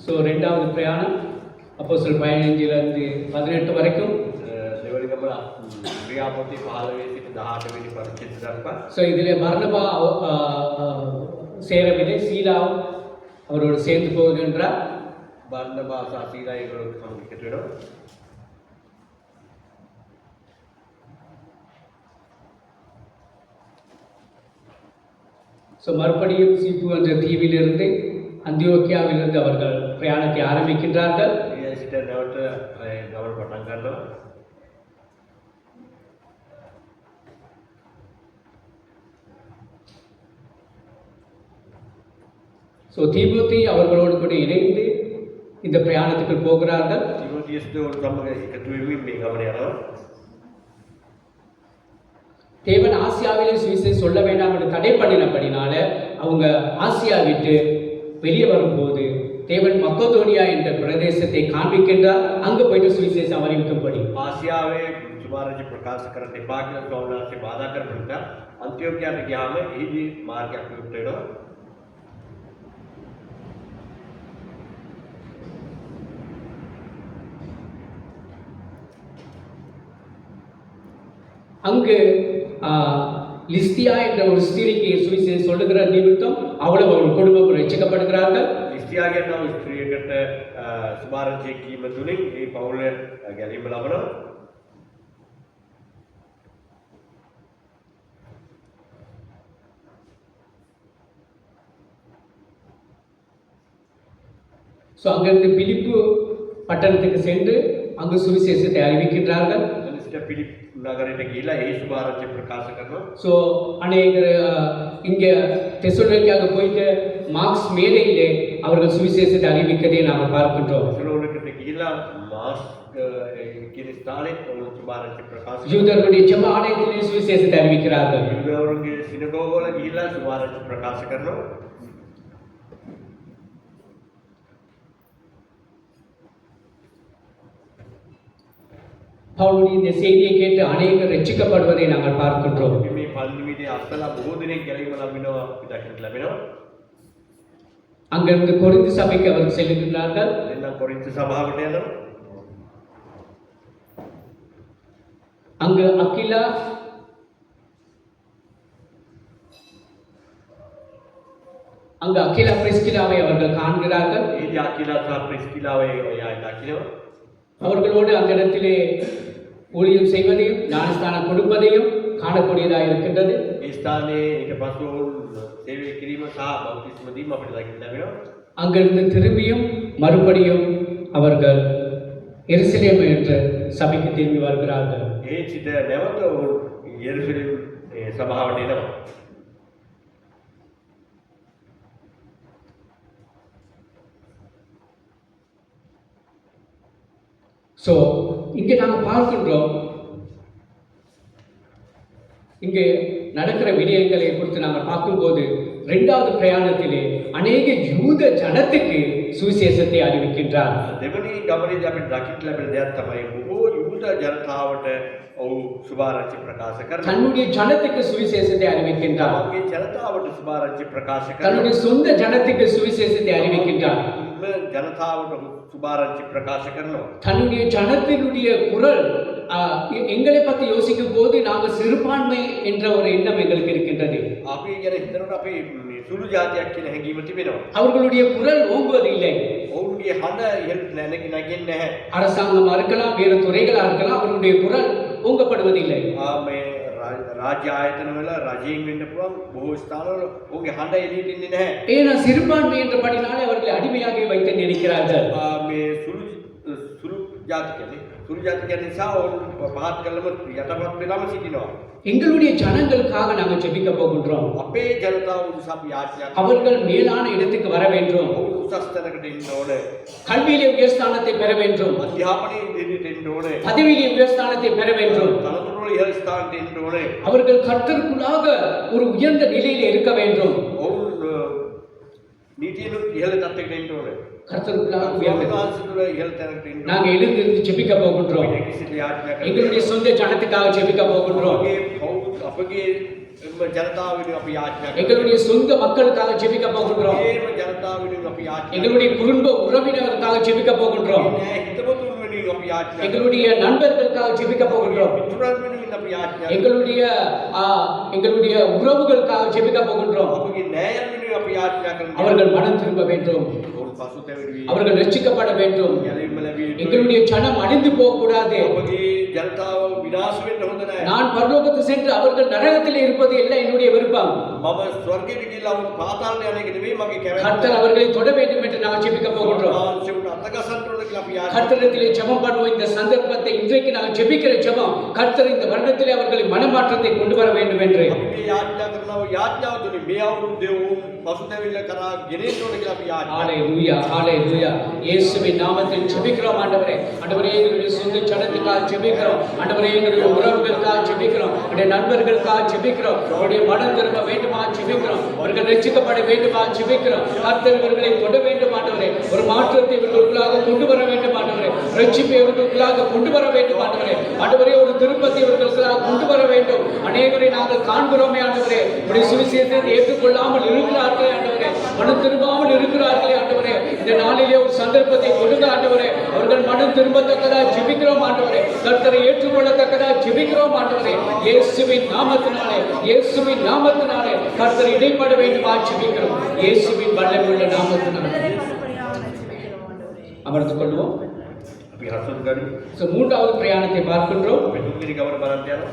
ஸோ ரெண்டாவது பிரயாணம் அப்போஸ்தலர் 15 18 வரைக்கும். දෙවනි ගමන ක්‍රියාපොතේ 15 සිට 18 වෙනි පරිච්ඡේද දක්වා. ஸோ இதில் பர்னபா சேரவில்லை, சீலாவும் அவரோடு சேர்ந்து போகின்றார். බර්නබාස සීලා ඒගොල්ලෝ සමග එකතු වෙනවා. ஸோ மறுபடியும் சீப்பு என்ற தீவிலிருந்து அந்தியோக்கியாவிலிருந்து அவர்கள் பிரயாணத்தை ஆரம்பிக்கின்றார்கள். ඒ සිට නැවත ගමන පටන් ගන්නවා. ஸோ தீமோத்தி அவர்களோடு கூட இணைந்து இந்த பிரயாணத்துக்கு போகிறார்கள். තිමෝතියස් දෝල් සමග එකතු වෙමින් මේ ගමන යනවා. தேவன் ஆசியாவிலே சுவிசேஷம் சொல்ல வேண்டாம் என்று தடை பண்ணினபடினால அவங்க ஆசியா விட்டு வெளியே வரும்போது தேவன் மக்கதோனியா என்ற பிரதேசத்தை காண்பிக்கின்றார். அங்கு போயிட்டு சுவிசேஷம் அறிவிக்கும்படி ආසියාවේ සුභාරංචි ප්‍රකාශ කරන්න එපා කියලා ස්වාමීන් වහන්සේ බාධා කරපු නිසා අන්තිෝකියාට ගියාම එහිදී මාර්ගයක් විවෘත වෙනවා. அங்கு லிஸ்தியா என்ற ஒரு ஸ்திரீக்கு சுவிசேஷம் சொல்லுகிற நிமித்தம் அவளும் அவள் குடும்பம் ரட்சிக்கப்படுகிறார்கள். ලිස්තියාගේ නම් ස්ත්‍රියකට සුභාරංචි කීම තුලින් ඒ පවුල ගැලීම ලබනවා. ஸோ அங்கிருந்து பிலிப்பு பட்டணத்துக்கு சென்று அங்கு சுவிசேஷத்தை அறிவிக்கின்றார்கள். එතන සිට පිලිප් නගරයට ගිහිලා ඒ සුභාරංචි ප්‍රකාශ කරනවා. ஸோ அநேகர் இங்கே தெசலோனிக்காக போயிட்டு மார்க்ஸ் மேடையிலே அவர்கள் சுவிசேஷத்தை அறிவிக்கதை நாம் பார்க்கின்றோம். තෙසලෝනිකට ගිහිලා මාස් කියන ස්ථානයේ ඔවුන් සුභාරංචි ප්‍රකාශ කරනවා. யூதர்களுடைய ஜெப ஆலயத்திலே சுவிசேஷத்தை அறிவிக்கிறார்கள். යුදවරුන්ගේ සිනගෝගවල ගිහිලා සුභාරංචි ප්‍රකාශ කරනවා. பவுலுடைய இந்த செய்தியை கேட்டு அநேகர் ரட்சிக்கப்படுவதை நாங்கள் பார்க்கின்றோம். අපි මේ පල්ලිවිදේ අස්සලා බොහෝ දෙනෙක් ගැලීම ලැබෙනවා අපි දකින්න ලැබෙනවා. அங்கிருந்து கொரிந்து சபைக்கு அவர்கள் செல்லுகின்றார்கள். එන්න කොරින්ත සභාවට යනවා. அங்கு அகிலா பிரிஸ்கிலாவை அவர்கள் காண்கிறார்கள். ඒදී අකිලා සහ ප්‍රිස්කිලාව එයා දකිනවා. அவர்களோடு அந்த இடத்திலே ஊழியம் செய்வதையும் ஞானஸ்தானம் கொடுப்பதையும் காணக்கூடியதாக இருக்கின்றது. ඒ ස්ථානයේ ඊට පසු සේවය කිරීම සහ බෞතිස්ම දීම අපිට දකින්න ලැබෙනවා. அங்கிருந்து திரும்பியும் மறுபடியும் அவர்கள் எருசலேம் என்ற சபைக்கு திரும்பி வருகிறார்கள். ඒ සිට නැවත ඔවුන් යෙරුසලම් සභාවට එනවා. ஸோ இங்கே நாங்கள் பார்க்கின்றோம், இங்கே நடக்கிற விடயங்களை குறித்து நாங்கள் பார்க்கும்போது இரண்டாவது பிரயாணத்திலே அநேக யூத ஜனத்துக்கு சுவிசேஷத்தை அறிவிக்கின்றார். දෙවනි ගමනේදී අපිට දකින්න ලැබෙන දෙයක් තමයි බොහෝ යුද ජනතාවට ඔහු සුභාරංචි ප්‍රකාශ කරනවා. தன்னுடைய ஜனத்துக்கு சுவிசேஷத்தை அறிவிக்கின்றார். තමන්ගේ ජනතාවට සුභාරංචි ප්‍රකාශ කරනවා. தன்னுடைய சொந்த ஜனத்துக்கு சுவிசேஷத்தை அறிவிக்கின்றார். මුලින්ම ජනතාවට සුභාරංචි ප්‍රකාශ කරනවා. தன்னுடைய ஜனத்தினுடைய குரல் எங்களை பற்றி யோசிக்கும் போது நாங்கள் சிறுபான்மை என்ற ஒரு எண்ணம் எங்களுக்கு இருக்கின்றது. අපි ගැන හිතනකොට අපි මේ සුළු ජාතියක් කියන හැඟීම තිබෙනවා. அவர்களுடைய குரல் ஓங்குவதில்லை. ඔවුන්ගේ හඬ ඉහළට නැගෙන්නේ නැහැ. அரசாங்கமா இருக்கலாம், வேறு துறைகளா இருக்கலாம், அவர்களுடைய குரல் ஓங்கப்படுவதில்லை. මේ රාජ්‍ය ආයතනවල රජයෙන් වෙන්න පුළුවන් බොහෝ ස්ථානවල ඔවුන්ගේ හඬ එළියට එන්නේ නැහැ. ஏன்னா சிறுபான்மை என்ற படினாலே அவர்களை அடிமையாக வைத்து நினைக்கிறார்கள். මේ සුළු ජාතික නිසා ඔවුන් පහත් කළම යටපත් වෙලාම සිටිනවා. எங்களுடைய ஜனங்களுக்காக நாங்கள் ஜெபிக்க போகின்றோம். අපේ ජනතාව උදෙසා අපි යාඥා කරනවා. அவர்கள் மேலான இடத்துக்கு வர வேண்டும். ඔවුන් උසස් තැනකට එන්න ඕනේ. கல்வியிலே உயர்ஸ்தானத்தை பெற வேண்டும். අධ්‍යාපනයේ ඉදිරියට එන්න ඕනේ. பதவியிலே உயர்ஸ்தானத்தை பெற வேண்டும். තනතුරු ඉහළ ස්ථානට එන්න ඕනේ. அவர்கள் கர்த்தருக்குள்ளாக ஒரு உயர்ந்த நிலையிலே இருக்க வேண்டும். ඔවුන් නීතියනුත් ඉහළ තත්ත්වයකට එන්න ඕනේ. கர்த்தருக்குள்ளாக உயர்ந்த විශ්වාසතුල ඉහළ තැනකට එන්න நாங்க எழுந்திருந்து ஜெபிக்க போகின்றோம். ඕනේ. කිසිත යාඥා කරනවා. எங்களுடைய சொந்த ஜனத்துக்காக ஜெபிக்க போகின்றோம். අපගේ ජනතාව වෙනුවෙන් අපි යාඥා කරනවා. எங்களுடைய சொந்த மக்களுக்காக ஜெபிக்க போகின்றோம். ඒම ජනතාව වෙනුවෙන් අපි යාඥා எங்களுடைய குடும்ப உறவினர்களுக்காக ஜெபிக்க போகின்றோம். කරනවා. හිතවතුන් වෙනුවෙන් අපි යාඥා කරනවා. எங்களுடைய நண்பர்களுக்காக ஜெபிக்க போகின்றோம். මිතුරන් වෙනුවෙන් අපි යාඥා කරනවා. எங்களுடைய உறவுகளுக்காக ஜெபிக்க போகின்றோம். අපගේ නෑයන් වෙනුවෙන් අපි යාඥා කරනවා. அவர்கள் மனம் திரும்ப வேண்டும். ඔවුන් පසුතැවෙන වී அவர்கள் ரட்சிக்கப்பட வேண்டும். ගැලවීම ලැබිය යුතුයි. எங்களுடைய ஜனம் அழிந்து போக கூடாது. අපගේ ජනතාව විනාශ වෙන්න හොඳ නැහැ. நான் பரலோகத்துக்கு சென்று அவர்கள் நரகத்தில் இருப்பது எல்லாம் என்னுடைய விருப்பம். මම ස්වර්ගයට ගිහිල්ලා වුන් පාතාලයට යන එක නෙවෙයි මගේ කැමැත්ත. கர்த்தர் அவர்களை தொட வேண்டும் என்று நாங்கள் ஜெபிக்க போகின்றோம். ආංශුන්ට අතගසන්න ඕන කියලා අපි යාඥා கர்த்தரிடத்திலே ஜெபம் பண்ணுவோம். இந்த சந்தர்ப்பத்தை இன்றைக்கு நாங்கள் ஜெபிக்கிற ஜெபம் கர்த்தர் இந்த வருடத்திலே அவர்களை மனமாற்றத்தை கொண்டு வர வேண்டும் என்று. අපි මේ යාඥා කරනවා යාඥාව තුනේ මේ අවුරුද්දේ වුන් පසුතැවිල්ල කරා ගෙනෙන්න ඕන කියලා අපි යාඥා ஹalleluya ஹalleluya இயேசுவின் நாமத்தில் ஜெபிக்கிறோம் ஆண்டவரே. ஆண்டவரே எங்களுடைய சொந்த ஜனத்துக்காக ஜெபிக்கிறோம். ஆண்டவரே எங்களுடைய உறவுகளுக்காக ஜெபிக்கிறோம். எங்களுடைய நண்பர்களுக்காக ஜெபிக்கிறோம். அவருடைய மனம் திரும்ப வேண்டுமா ஜெபிக்கிறோம். அவர்கள் ரட்சிக்கப்பட வேண்டுமா ஜெபிக்கிறோம். கர்த்தர் இவர்களை தொட வேண்டும் ஆண்டவரே. ஒரு மாற்றத்தை இவர்களுக்குள்ளாக கொண்டு வர வேண்டும் ஆண்டவரே. ரட்சிப்பை இவர்களுக்குள்ளாக கொண்டு வர வேண்டும் ஆண்டவரே. ஆண்டவரே ஒரு திருப்பத்தை இவர்களுக்குள்ளாக கொண்டு வர வேண்டும். அநேகரை நாங்கள் காண்கிறோமே ஆண்டவரே. உடைய சுவிசேஷத்தை ஏற்றுக்கொள்ளாமல் இருக்கிறார்களே ஆண்டவரே. மனம் திரும்பாமல் இருக்கிறார்களே ஆண்டவரே. இந்த நாளிலே ஒரு சந்தர்ப்பத்தை கொடுங்க ஆண்டவரே. அவர்கள் மனம் திரும்பத்தக்கதா ஜெபிக்கிறோம் ஆண்டவரே. கர்த்தரை ஏற்றுக்கொள்ளத்தக்கதா ஜெபிக்கிறோம் ஆண்டவரே. இயேசுவின் நாமத்தினாலே கர்த்தர் இடைப்பட வேண்டுமா ஜெபிக்கிறோம். இயேசுவின் வல்லமையுள்ள நாமத்தினாலே அமர்ந்து கொள்வோம். අපි හසුන් ගනිමු. மூன்றாவது பிரயாணத்தை பார்க்கின்றோம். අපි තුන්වෙනි ගමන බලන්න යනවා.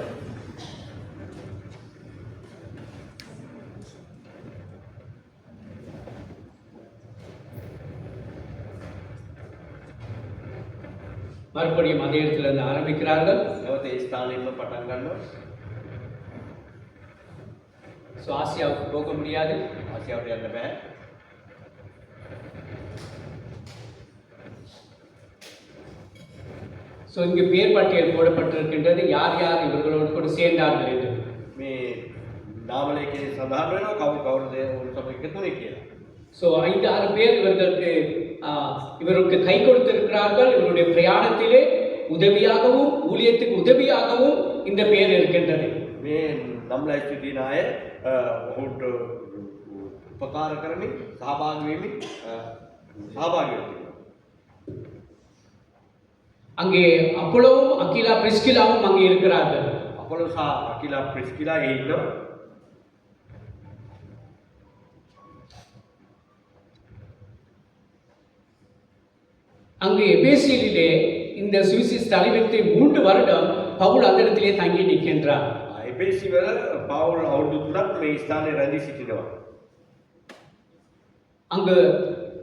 மறுபடியும் அதே இடத்துல இருந்து ஆரம்பிக்கிறார்கள். නැවත ඒ ස්ථානයෙන්ම පටන් ගන්නවා. ஆசியாவுக்கு போக முடியாது. ආසියාවට යන්න බෑ. இங்கு பேர் பட்டியல் போடப்பட்டிருக்கின்றது யார் யார் இவர்களோடு கூட சேர்ந்தார்கள் என்று. මේ නාමලේඛයේ සඳහන් වෙනවා කවුරුද ඔවුන් සමග එකතු වුණේ කියලා. 5-6 பேர் இவருக்கு கை கொடுத்திருக்கிறார்கள். இவருடைய பிரயாணத்திலே உதவியாகவும் ஊழியத்துக்கு உதவியாகவும் இந்த பேர் இருக்கின்றது. මේ නම් ලැයිස්තු දින අය ඔහුට උපකාර කරමින් සහභාගී වෙමින් සහභාගී වෙනවා. அங்கே அப்போலோவும் அகிலா பிரிஸ்கிலாவும் அங்கே இருக்கிறார்கள். අපොලෝ සහ අකිලා ප්‍රිස්කිලා ඒ ඉන්නවා. அங்கு எபேசியிலே இந்த சுவிசேஷ தலைவத்தை 3 வருடம் பவுல் அந்த இடத்திலே தங்கி நிற்கின்றார். එපේසි වල පවුල් අවුරුදු 3ක් මේ ස්ථානයේ රැඳී සිටිනවා. அங்கு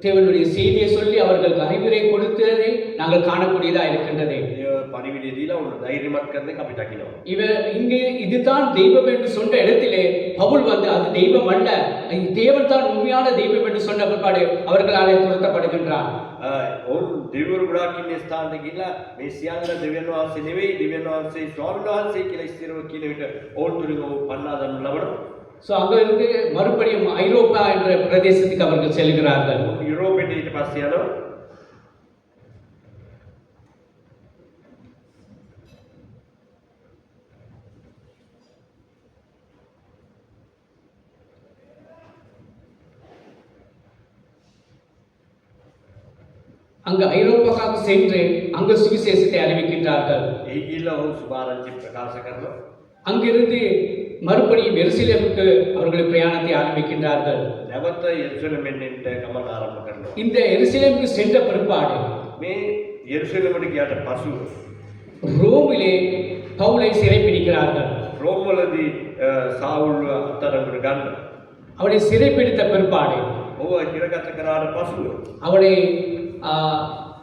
தேவனுடைய செய்தியை சொல்லி அவர்களுக்கு அறிவுரை கொடுத்ததை நாங்கள் காணக்கூடியதா இருக்கின்றது. පරිවිඩය දීලා උන් ධෛර්යමත් කරන එක අපි දකිනවා. இங்கே இதுதான் தெய்வம் என்று சொன்ன இடத்திலே பவுல் வந்து அது தெய்வம் அல்ல, தேவன் தான் உண்மையான தெய்வம் என்று சொன்ன பிற்பாடு அவர்களாலே துரத்தப்படுகின்றார். ඔවුන් දෙවිවරු ගොඩාක් ඉන්න ස්ථානට ගිහිල්ලා මේ සියල්ල දෙවියන් වහන්සේ නෙවෙයි දෙවියන් වහන්සේ ස්වාමීන් වහන්සේ කියලා ස්ථිරව කියන විට ඔවුන් තුලින් ඔවුන් පන්නා දන්නු ලබනවා. அங்க இருந்து மறுபடியும் ஐரோப்பா என்ற பிரதேசத்துக்கு அவர்கள் செல்கிறார்கள். யூரோපෙට ඊට පස්සේ යනවා. அங்கு ஐரோப்பாவுக்கு சென்று அங்கு சுவிசேஷத்தை அறிவிக்கின்றார்கள். එහි ගිහිල්ලා ඔවුන් සුභාරංචි ප්‍රකාශ කරනවා. அங்கிருந்து மறுபடியும் எருசலேமுக்கு அவர்கள் பிரயாணத்தை ஆரம்பிக்கின்றார்கள். නැවත යෙරුසලමෙන් එන්න ගමන ආරම්භ කරනවා. இந்த எருசலேமுக்கு சென்ற பிற்பாடு මේ යෙරුසලමට ගියාට පසුව ரோமிலே பவுலை சிறைப்பிடிக்கிறார்கள். රෝම්වලදී සාවුල් අත්අඩංගුවට ගන්නවා. அவனை சிறைப்பிடித்த பிற்பாடு ඔහුව හිරගත කරාට පසුව அவனை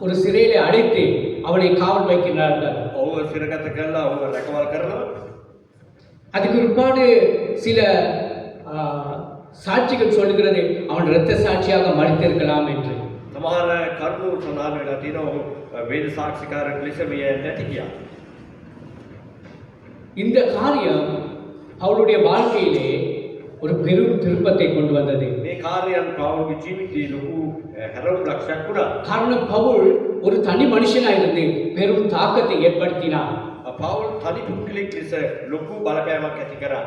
ஒரு சிறையிலே அடைத்து அவனை காவல் வைக்கின்றார்கள். ඔහුව සිරගත කරලා ඔහුව රැකවල් කරනවා. அதுக்கு பிற்பாடு சில சாட்சிகள் சொல்லுகிறது அவன் இரத்த சாட்சியாக மறித்திருக்கலாம் என்று. සමහර කරුණු සඳහන් වෙලා තියෙනවා ඔහු වේද සාක්ෂිකාරයෙක් ලෙස මිය නැති කියා. இந்த காரியம் அவளுடைய வாழ்க்கையிலே ஒரு பெரும் திருப்பத்தை கொண்டு வந்தது. මේ කාර්යයන් පවුල්ගේ ජීවිතයේ ලොකු හැරවුම් ලක්ෂයක් වුණා. காரணம் பவுல் ஒரு தனி மனுஷனாயிருந்து பெரும் தாக்கத்தை ஏற்படுத்தினார். පවුල් තනි පුද්ගලෙක් ලෙස ලොකු බලපෑමක් ඇති කරා.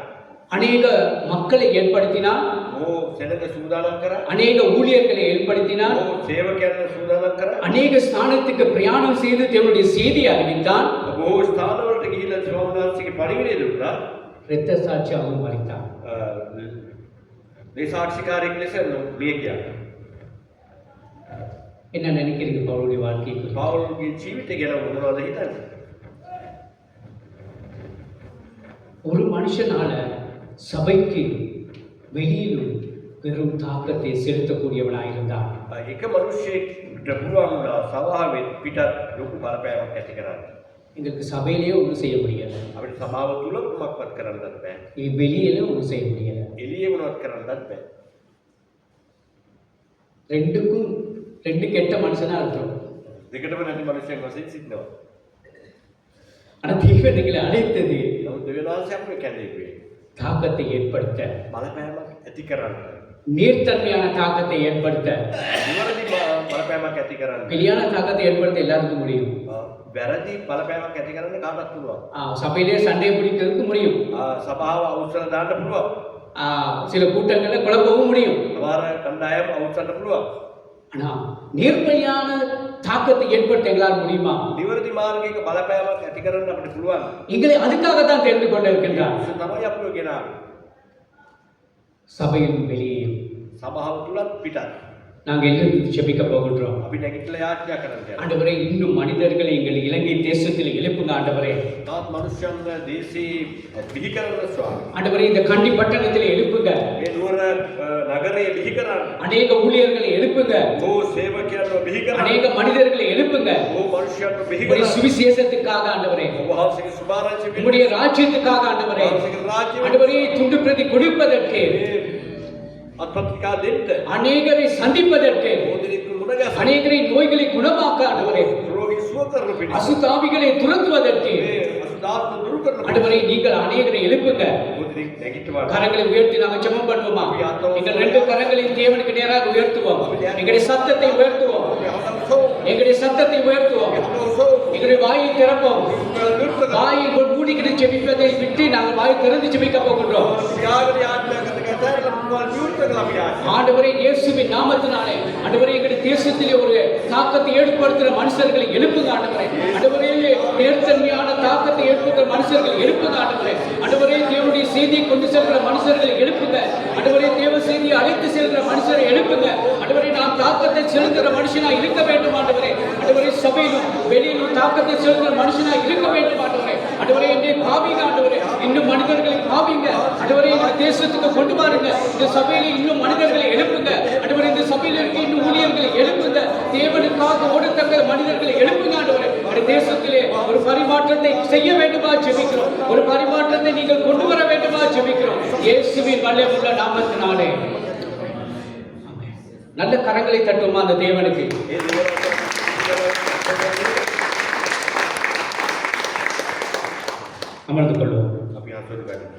அநேக மக்களை ஏற்படுத்தினார். ඔහු සෙනඟ සූදානම් කරා. அநேக ஊழியர்களை ஏற்படுத்தினார். ඔහු සේවකයන්ව සූදානම් කරා. அநேக ஸ்தானத்துக்கு பிரயாணம் செய்து தேவனுடைய செய்தியை அறிவித்தான். බොහෝ ස්ථානවලට ගිහිල්ලා ස්වාමීන් පරිවිණය දුන්නා. இரத்த சாட்சியாகவும் மறித்தார். මේ සාක්ෂිකාරයෙක් ලෙස මිය ගියා. என்ன நினைக்கிறீங்க பவுலுடைய வாழ்க்கைக்கு? පවුල්ගේ ජීවිතය ගැන මොනවද හිතන්නේ? ஒரு மனுஷனால சபைக்கு வெளியிலும் பெரும் தாக்கத்தை செலுத்தக்கூடியவனாயிருந்தான். එක මිනිහෙක්ට පුළුවන් වුණා සභාවෙන් පිටත් ලොකු බලපෑමක් ඇති කරන්න. எங்களுக்கு சபையிலேயே ஒன்றும் செய்ய முடியல, අපිට සභාව තුල කුමක්වත් කරන්නත් බෑ. வெளியில ஒன்றும் செய்ய முடியல. එළියේ මොනවත් කරන්නත් බෑ. ரெண்டுக்கும் ரெண்டு கெட்ட மனுஷனா இருக்கிறோம். දෙකටම නැති මිනිහෙක් වශයෙන් සිටිනවා. ஆனா தேவன் எங்களை அழைத்தது නමුත් දෙවියන්වහන්සේ අපිට කැඳෙන්නේ தாக்கத்தை ஏற்படுத்த, බලපෑමක් ඇති කරන්න. நீர்த்தன்மையான தாக்கத்தை ஏற்படுத்த. නිවැරදි බලපෑමක් ඇති කරන්න. வெளியான தாக்கத்தை ஏற்படுத்த எல்லாருக்கும் முடியும். වැරදි බලපෑමක් ඇති කරන්න කාටවත් පුළුවන්. சபையிலே சண்டை பிடிக்கிறதுக்கு முடியும். සභාව අවුස්සලා දාන්න පුළුවන්. சில கூட்டங்களை குழப்பவும் முடியும். සමහර කණ්ඩායම් අවුස්සන්න පුළුවන්. ஆனா நேர்மையான தாக்கத்தை ஏற்படுத்த எங்களால் முடியுமா? නිවැරදි මාර්ගයක බලපෑමක් ඇති කරන්න අපිට පුළුවන්. எங்களை அதுக்காக தான் தெரிந்து கொண்டிருக்கின்றார். ඒක තමයි අපිව ගෙනාවේ. சபையின் வெளியே සභාව තුලත් පිටත් நாங்கள் எழுந்து ஜெபிக்க போகின்றோம். අපි නැගිටලා යාඥා කරන්න යනවා. ஆண்டவரே, இன்னும் மனிதர்களை எங்கள் இலங்கை தேசத்தில் எழுப்புங்க ஆண்டவரே. තාත් මනුෂ්‍යයන් දේශේ බිහි කරන ස්වාමී. ஆண்டவரே, இந்த கண்டி பட்டணத்தில் எழுப்புங்க. මේ නුවර නගරයේ බිහි කරන්න. அநேக ஊழியர்களை எழுப்புங்க. ඕ සේවකයන්ව බිහි කරන්න. அநேக மனிதர்களை எழுப்புங்க. ඕ මනුෂ්‍යයන්ව බිහි உங்களுடைய කරන්න. சுவிசேஷத்துக்காக ஆண்டவரே, ඔබ වහන්සේගේ සුභාරංචි உங்களுடைய ராஜ்யத்துக்காக ஆண்டவரே, වහන්සේගේ රාජ්‍ය ஆண்டவரே துண்டு பிரதி கொடுப்பதற்கு, අත්පත්තිකා දෙන්න. அநேகரை சந்திப்பதற்கு, ඕදිරිக்கு මුණගැස. அநேகரை நோய்களை குணமாக்க ஆண்டவரே, රෝගී සුව කරන පිණිස. அசுத்தாவிகளை துரத்துவதற்கு මේ අසුදාත්ම දුරු කරන පිණිස. ஆண்டவரே, நீங்கள் அநேகரை எழுப்புங்க. ඕදිරික් නැගිටවන්න. கரங்களை உயர்த்தி நாங்கள் ஜெபம் பண்ணுவோமா? நீங்கள் ரெண்டு கரங்களையும் தேவனுக்கு நேராக உயர்த்துவோம். எங்களுடைய சத்தத்தை உயர்த்துவோம். எங்களுடைய சத்தத்தை உயர்த்துவோம். எங்களுடைய வாயை திறப்போம். வாயை மூடிக்கிட்டு ஜெபிப்பதை விட்டு நாங்கள் வாயை திறந்து ஜெபிக்க போகின்றோம். ஆண்டவரே, இயேசுவின் நாமத்தினாலே ஆண்டவரே, எங்களுடைய தேசத்திலே ஒரு தாக்கத்தை ஏற்படுத்துகிற மனுஷர்களை எழுப்புங்க ஆண்டவரே. ஆண்டவரே, நேர்த்தன்மையான தாக்கத்தை ஏற்படுத்துகிற மனுஷர்களை எழுப்புங்க ஆண்டவரே. ஆண்டவரே, தேவனுடைய செய்தியை கொண்டு செல்கிற மனுஷர்களை எழுப்புங்க ஆண்டவரே. தேவ செய்தியை அழைத்து செல்கிற மனுஷரை எழுப்புங்க ஆண்டவரே. நாம் தாக்கத்தை செலுத்துகிற மனுஷனா இருக்க வேண்டும் ஆண்டவரே. ஆண்டவரே, சபையிலும் வெளியிலும் தாக்கத்தை செலுத்துகிற மனுஷனா இருக்க வேண்டும் ஆண்டவரே. ஆண்டவரே, என்னை பாவிங்க ஆண்டவரே. இன்னும் மனிதர்களை பாவிங்க ஆண்டவரே. இந்த தேசத்துக்கு கொண்டு வாருங்க. இந்த சபையில இன்னும் மனிதர்களை எழுப்புங்க ஆண்டவரே. இந்த சபையில இருக்க இன்னும் ஊழியர்களை எழுப்புங்க. தேவனுக்காக ஓடத்தக்க மனிதர்களை எழுப்புங்க ஆண்டவரே. இந்த தேசத்திலே ஒரு பரிமாற்றத்தை செய்ய வேண்டுமா ஜெபிக்கிறோம். ஒரு பரிமாற்றத்தை நீங்கள் கொண்டு வர வேண்டுமா ஜெபிக்கிறோம். இயேசுவின் வல்லமையுள்ள நாமத்தினாலே. நல்ல கரங்களை தட்டுமா அந்த தேவனுக்கு. அமர்ந்து கொள்வோம். අපි හසුරු ගන්නවා.